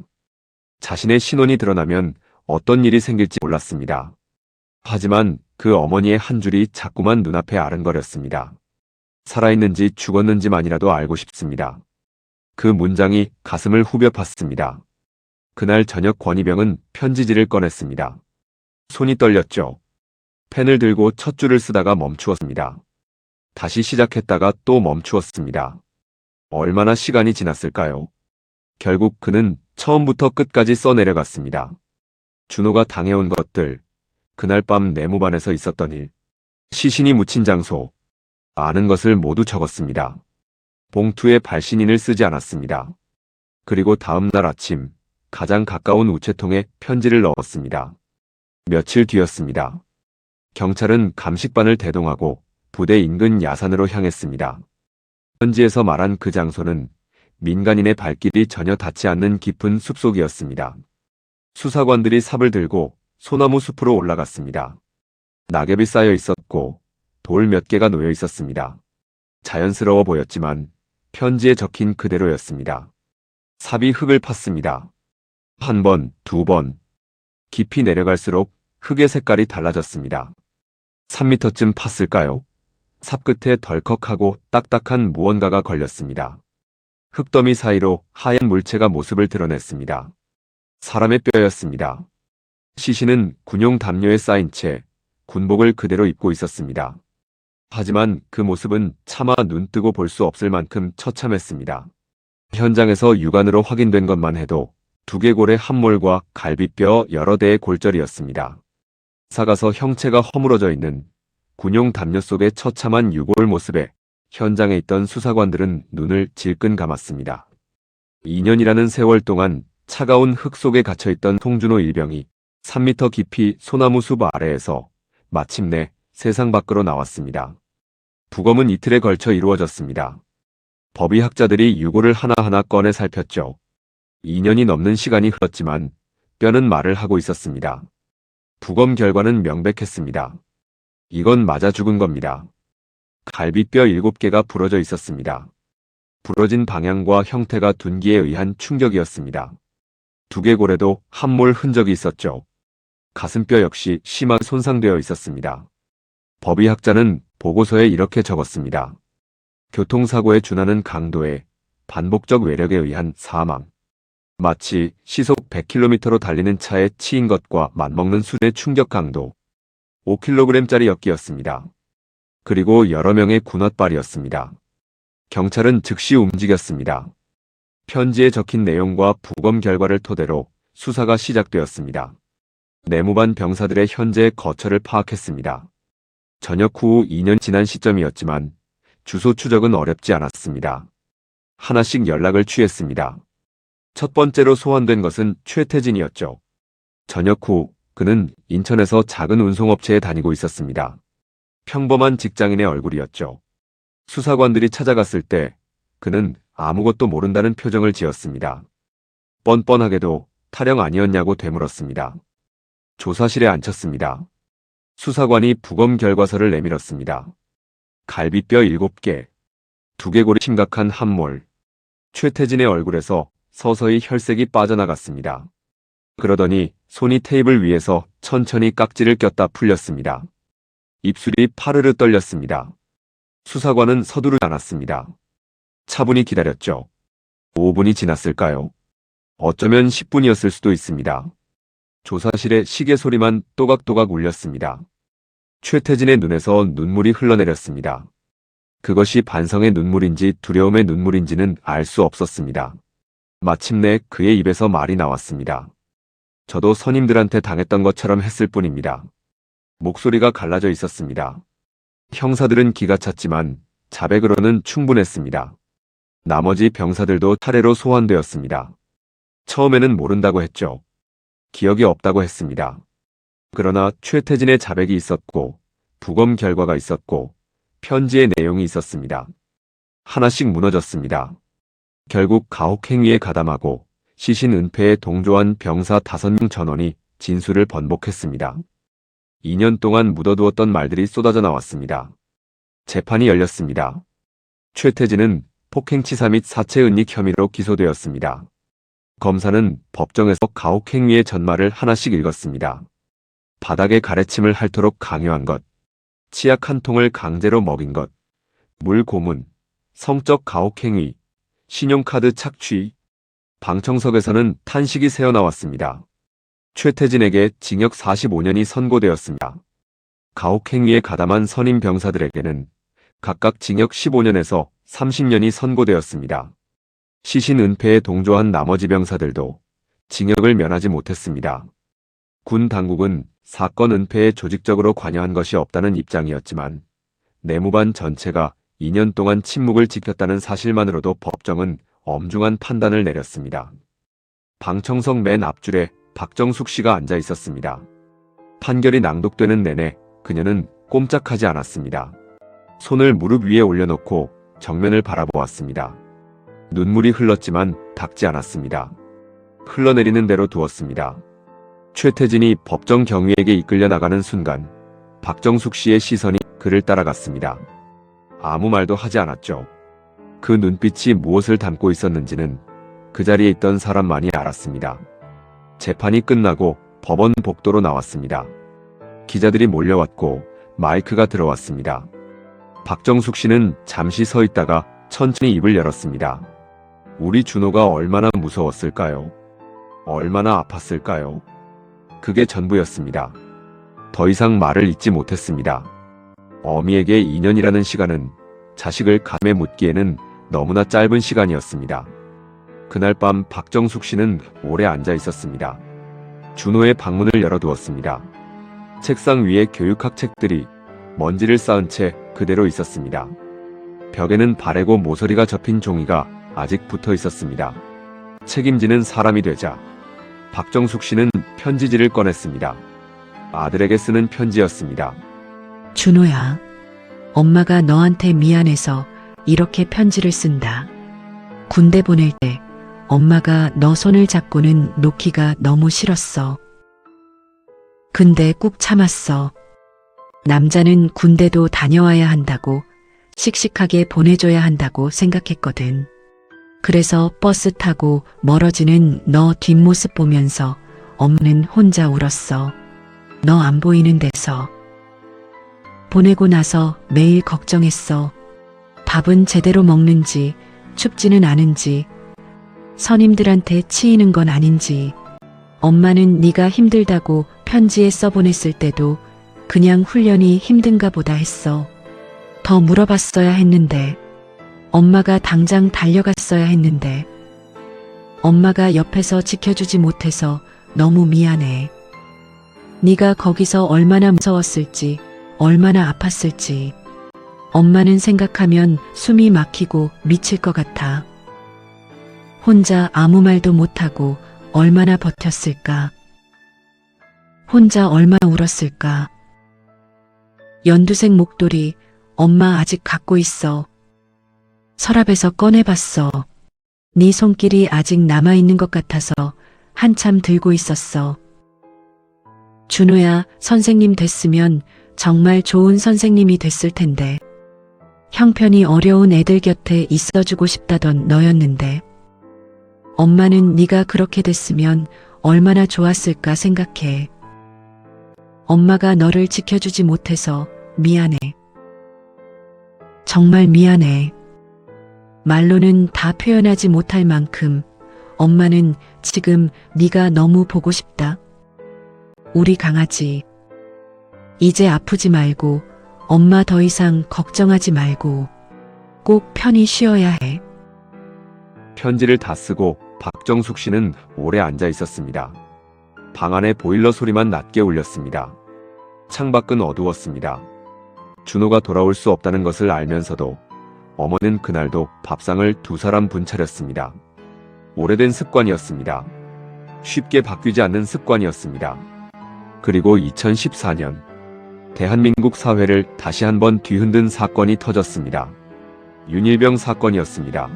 자신의 신원이 드러나면 어떤 일이 생길지 몰랐습니다. 하지만 그 어머니의 한 줄이 자꾸만 눈앞에 아른거렸습니다. 살아있는지 죽었는지만이라도 알고 싶습니다. 그 문장이 가슴을 후벼 팠습니다. 그날 저녁 권희병은 편지지를 꺼냈습니다. 손이 떨렸죠. 펜을 들고 첫 줄을 쓰다가 멈추었습니다. 다시 시작했다가 또 멈추었습니다. 얼마나 시간이 지났을까요? 결국 그는 처음부터 끝까지 써내려갔습니다. 준호가 당해온 것들, 그날 밤 내무반에서 있었던 일, 시신이 묻힌 장소, 아는 것을 모두 적었습니다. 봉투에 발신인을 쓰지 않았습니다. 그리고 다음 날 아침 가장 가까운 우체통에 편지를 넣었습니다. 며칠 뒤였습니다. 경찰은 감식반을 대동하고 부대 인근 야산으로 향했습니다. 편지에서 말한 그 장소는 민간인의 발길이 전혀 닿지 않는 깊은 숲속이었습니다. 수사관들이 삽을 들고 소나무 숲으로 올라갔습니다. 낙엽이 쌓여 있었고 돌 몇 개가 놓여 있었습니다. 자연스러워 보였지만 편지에 적힌 그대로였습니다. 삽이 흙을 팠습니다. 한 번, 두 번. 깊이 내려갈수록 흙의 색깔이 달라졌습니다. 3미터쯤 팠을까요? 삽 끝에 덜컥하고 딱딱한 무언가가 걸렸습니다. 흙더미 사이로 하얀 물체가 모습을 드러냈습니다. 사람의 뼈였습니다. 시신은 군용 담요에 쌓인 채 군복을 그대로 입고 있었습니다. 하지만 그 모습은 차마 눈뜨고 볼 수 없을 만큼 처참했습니다. 현장에서 육안으로 확인된 것만 해도 두개골의 함몰과 갈비뼈 여러 대의 골절이었습니다. 사가서 형체가 허물어져 있는 군용 담요 속의 처참한 유골 모습에 현장에 있던 수사관들은 눈을 질끈 감았습니다. 2년이라는 세월 동안 차가운 흙 속에 갇혀있던 송준호 일병이 3미터 깊이 소나무 숲 아래에서 마침내 세상 밖으로 나왔습니다. 부검은 이틀에 걸쳐 이루어졌습니다. 법의학자들이 유골을 하나하나 꺼내 살폈죠. 2년이 넘는 시간이 흘렀지만 뼈는 말을 하고 있었습니다. 부검 결과는 명백했습니다. 이건 맞아 죽은 겁니다. 갈비뼈 7개가 부러져 있었습니다. 부러진 방향과 형태가 둔기에 의한 충격이었습니다. 두개골에도 함몰 흔적이 있었죠. 가슴뼈 역시 심하게 손상되어 있었습니다. 법의학자는 보고서에 이렇게 적었습니다. 교통사고에 준하는 강도의 반복적 외력에 의한 사망. 마치 시속 100km로 달리는 차에 치인 것과 맞먹는 수준의 충격 강도. 5kg짜리 엿기였습니다. 그리고 여러 명의 군홧발이었습니다. 경찰은 즉시 움직였습니다. 편지에 적힌 내용과 부검 결과를 토대로 수사가 시작되었습니다. 내무반 병사들의 현재 거처를 파악했습니다. 저녁 후 2년 지난 시점이었지만 주소 추적은 어렵지 않았습니다. 하나씩 연락을 취했습니다. 첫 번째로 소환된 것은 최태진이었죠. 저녁 후 그는 인천에서 작은 운송업체에 다니고 있었습니다. 평범한 직장인의 얼굴이었죠. 수사관들이 찾아갔을 때 그는 아무것도 모른다는 표정을 지었습니다. 뻔뻔하게도 타령 아니었냐고 되물었습니다. 조사실에 앉혔습니다. 수사관이 부검 결과서를 내밀었습니다. 갈비뼈 7개, 두개골이 심각한 함몰. 최태진의 얼굴에서 서서히 혈색이 빠져나갔습니다. 그러더니 손이 테이블 위에서 천천히 깍지를 꼈다 풀렸습니다. 입술이 파르르 떨렸습니다. 수사관은 서두르지 않았습니다. 차분히 기다렸죠. 5분이 지났을까요? 어쩌면 10분이었을 수도 있습니다. 조사실의 시계 소리만 또각또각 울렸습니다. 최태진의 눈에서 눈물이 흘러내렸습니다. 그것이 반성의 눈물인지 두려움의 눈물인지는 알 수 없었습니다. 마침내 그의 입에서 말이 나왔습니다. 저도 선임들한테 당했던 것처럼 했을 뿐입니다. 목소리가 갈라져 있었습니다. 형사들은 기가 찼지만 자백으로는 충분했습니다. 나머지 병사들도 차례로 소환되었습니다. 처음에는 모른다고 했죠. 기억이 없다고 했습니다. 그러나 최태진의 자백이 있었고 부검 결과가 있었고 편지의 내용이 있었습니다. 하나씩 무너졌습니다. 결국 가혹행위에 가담하고 시신 은폐에 동조한 병사 5명 전원이 진술을 번복했습니다. 2년 동안 묻어두었던 말들이 쏟아져 나왔습니다. 재판이 열렸습니다. 최태진은 폭행치사 및 사체은닉 혐의로 기소되었습니다. 검사는 법정에서 가혹행위의 전말을 하나씩 읽었습니다. 바닥에 가래침을 핥도록 강요한 것, 치약 한 통을 강제로 먹인 것, 물 고문, 성적 가혹행위, 신용카드 착취. 방청석에서는 탄식이 새어나왔습니다. 최태진에게 징역 45년이 선고되었습니다. 가혹행위에 가담한 선임 병사들에게는 각각 징역 15년에서 30년이 선고되었습니다. 시신 은폐에 동조한 나머지 병사들도 징역을 면하지 못했습니다. 군 당국은 사건 은폐에 조직적으로 관여한 것이 없다는 입장이었지만 내무반 전체가 2년 동안 침묵을 지켰다는 사실만으로도 법정은 엄중한 판단을 내렸습니다. 방청석 맨 앞줄에 박정숙 씨가 앉아 있었습니다. 판결이 낭독되는 내내 그녀는 꼼짝하지 않았습니다. 손을 무릎 위에 올려놓고 정면을 바라보았습니다. 눈물이 흘렀지만 닦지 않았습니다. 흘러내리는 대로 두었습니다. 최태진이 법정 경위에게 이끌려 나가는 순간 박정숙 씨의 시선이 그를 따라갔습니다. 아무 말도 하지 않았죠. 그 눈빛이 무엇을 담고 있었는지는 그 자리에 있던 사람만이 알았습니다. 재판이 끝나고 법원 복도로 나왔습니다. 기자들이 몰려왔고 마이크가 들어왔습니다. 박정숙 씨는 잠시 서 있다가 천천히 입을 열었습니다. 우리 준호가 얼마나 무서웠을까요? 얼마나 아팠을까요? 그게 전부였습니다. 더 이상 말을 잇지 못했습니다. 어미에게 2년이라는 시간은 자식을 감에 묻기에는 너무나 짧은 시간이었습니다. 그날 밤 박정숙 씨는 오래 앉아 있었습니다. 준호의 방문을 열어두었습니다. 책상 위에 교육학 책들이 먼지를 쌓은 채 그대로 있었습니다. 벽에는 바래고 모서리가 접힌 종이가 아직 붙어 있었습니다. 책임지는 사람이 되자 박정숙 씨는 편지지를 꺼냈습니다. 아들에게 쓰는 편지였습니다. 준호야, 엄마가 너한테 미안해서 이렇게 편지를 쓴다. 군대 보낼 때 엄마가 너 손을 잡고는 놓기가 너무 싫었어. 근데 꾹 참았어. 남자는 군대도 다녀와야 한다고, 씩씩하게 보내줘야 한다고 생각했거든. 그래서 버스 타고 멀어지는 너 뒷모습 보면서 엄마는 혼자 울었어. 너 안 보이는 데서. 보내고 나서 매일 걱정했어. 밥은 제대로 먹는지, 춥지는 않은지, 선임들한테 치이는 건 아닌지. 엄마는 네가 힘들다고 편지에 써보냈을 때도 그냥 훈련이 힘든가 보다 했어. 더 물어봤어야 했는데, 엄마가 당장 달려갔어야 했는데, 엄마가 옆에서 지켜주지 못해서 너무 미안해. 네가 거기서 얼마나 무서웠을지, 얼마나 아팠을지. 엄마는 생각하면 숨이 막히고 미칠 것 같아. 혼자 아무 말도 못하고 얼마나 버텼을까? 혼자 얼마나 울었을까? 연두색 목도리, 엄마 아직 갖고 있어. 서랍에서 꺼내봤어. 네 손길이 아직 남아있는 것 같아서 한참 들고 있었어. 준호야, 선생님 됐으면 정말 좋은 선생님이 됐을 텐데. 형편이 어려운 애들 곁에 있어주고 싶다던 너였는데. 엄마는 네가 그렇게 됐으면 얼마나 좋았을까 생각해. 엄마가 너를 지켜주지 못해서 미안해. 정말 미안해. 말로는 다 표현하지 못할 만큼 엄마는 지금 네가 너무 보고 싶다. 우리 강아지. 이제 아프지 말고 엄마 더 이상 걱정하지 말고 꼭 편히 쉬어야 해. 편지를 다 쓰고 박정숙 씨는 오래 앉아 있었습니다. 방 안에 보일러 소리만 낮게 울렸습니다. 창밖은 어두웠습니다. 준호가 돌아올 수 없다는 것을 알면서도 어머니는 그날도 밥상을 두 사람 분 차렸습니다. 오래된 습관이었습니다. 쉽게 바뀌지 않는 습관이었습니다. 그리고 2014년 대한민국 사회를 다시 한번 뒤흔든 사건이 터졌습니다. 윤일병 사건이었습니다.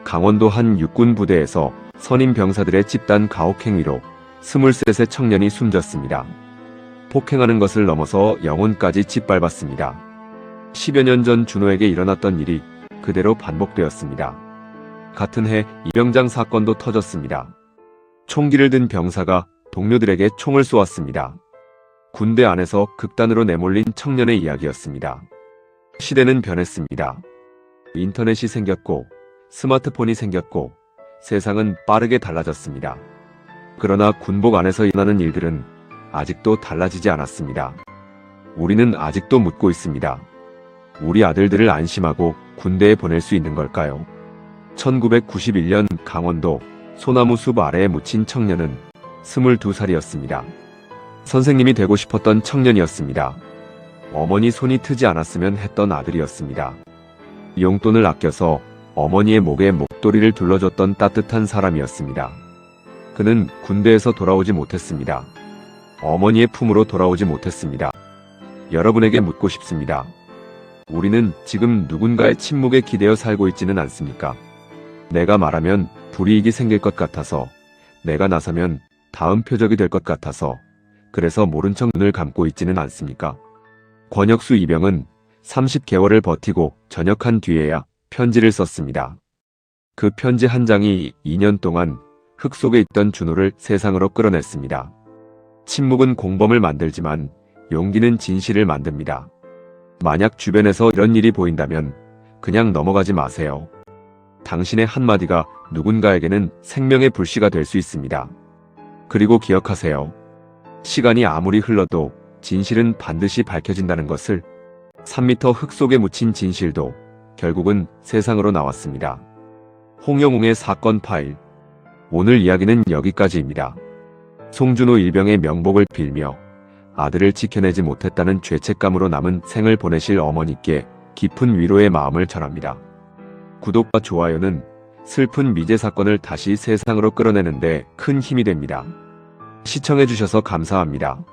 강원도 한 육군 부대에서 선임 병사들의 집단 가혹 행위로 23세 청년이 숨졌습니다. 폭행하는 것을 넘어서 영혼까지 짓밟았습니다. 10여 년 전 준호에게 일어났던 일이 그대로 반복되었습니다. 같은 해 이병장 사건도 터졌습니다. 총기를 든 병사가 동료들에게 총을 쏘았습니다. 군대 안에서 극단으로 내몰린 청년의 이야기였습니다. 시대는 변했습니다. 인터넷이 생겼고 스마트폰이 생겼고 세상은 빠르게 달라졌습니다. 그러나 군복 안에서 일어나는 일들은 아직도 달라지지 않았습니다. 우리는 아직도 묻고 있습니다. 우리 아들들을 안심하고 군대에 보낼 수 있는 걸까요? 1991년 강원도 소나무 숲 아래에 묻힌 청년은 22살이었습니다. 선생님이 되고 싶었던 청년이었습니다. 어머니 손이 트지 않았으면 했던 아들이었습니다. 용돈을 아껴서 어머니의 목에 목도리를 둘러줬던 따뜻한 사람이었습니다. 그는 군대에서 돌아오지 못했습니다. 어머니의 품으로 돌아오지 못했습니다. 여러분에게 묻고 싶습니다. 우리는 지금 누군가의 침묵에 기대어 살고 있지는 않습니까? 내가 말하면 불이익이 생길 것 같아서, 내가 나서면 다음 표적이 될 것 같아서, 그래서 모른 척 눈을 감고 있지는 않습니까? 권혁수 이병은 30개월을 버티고 전역한 뒤에야 편지를 썼습니다. 그 편지 한 장이 2년 동안 흙 속에 있던 준호를 세상으로 끌어냈습니다. 침묵은 공범을 만들지만 용기는 진실을 만듭니다. 만약 주변에서 이런 일이 보인다면 그냥 넘어가지 마세요. 당신의 한마디가 누군가에게는 생명의 불씨가 될 수 있습니다. 그리고 기억하세요. 시간이 아무리 흘러도 진실은 반드시 밝혀진다는 것을. 3m 흙 속에 묻힌 진실도 결국은 세상으로 나왔습니다. 홍영웅의 사건 파일. 오늘 이야기는 여기까지입니다. 송준호 일병의 명복을 빌며 아들을 지켜내지 못했다는 죄책감으로 남은 생을 보내실 어머니께 깊은 위로의 마음을 전합니다. 구독과 좋아요는 슬픈 미제 사건을 다시 세상으로 끌어내는데 큰 힘이 됩니다. 시청해주셔서 감사합니다.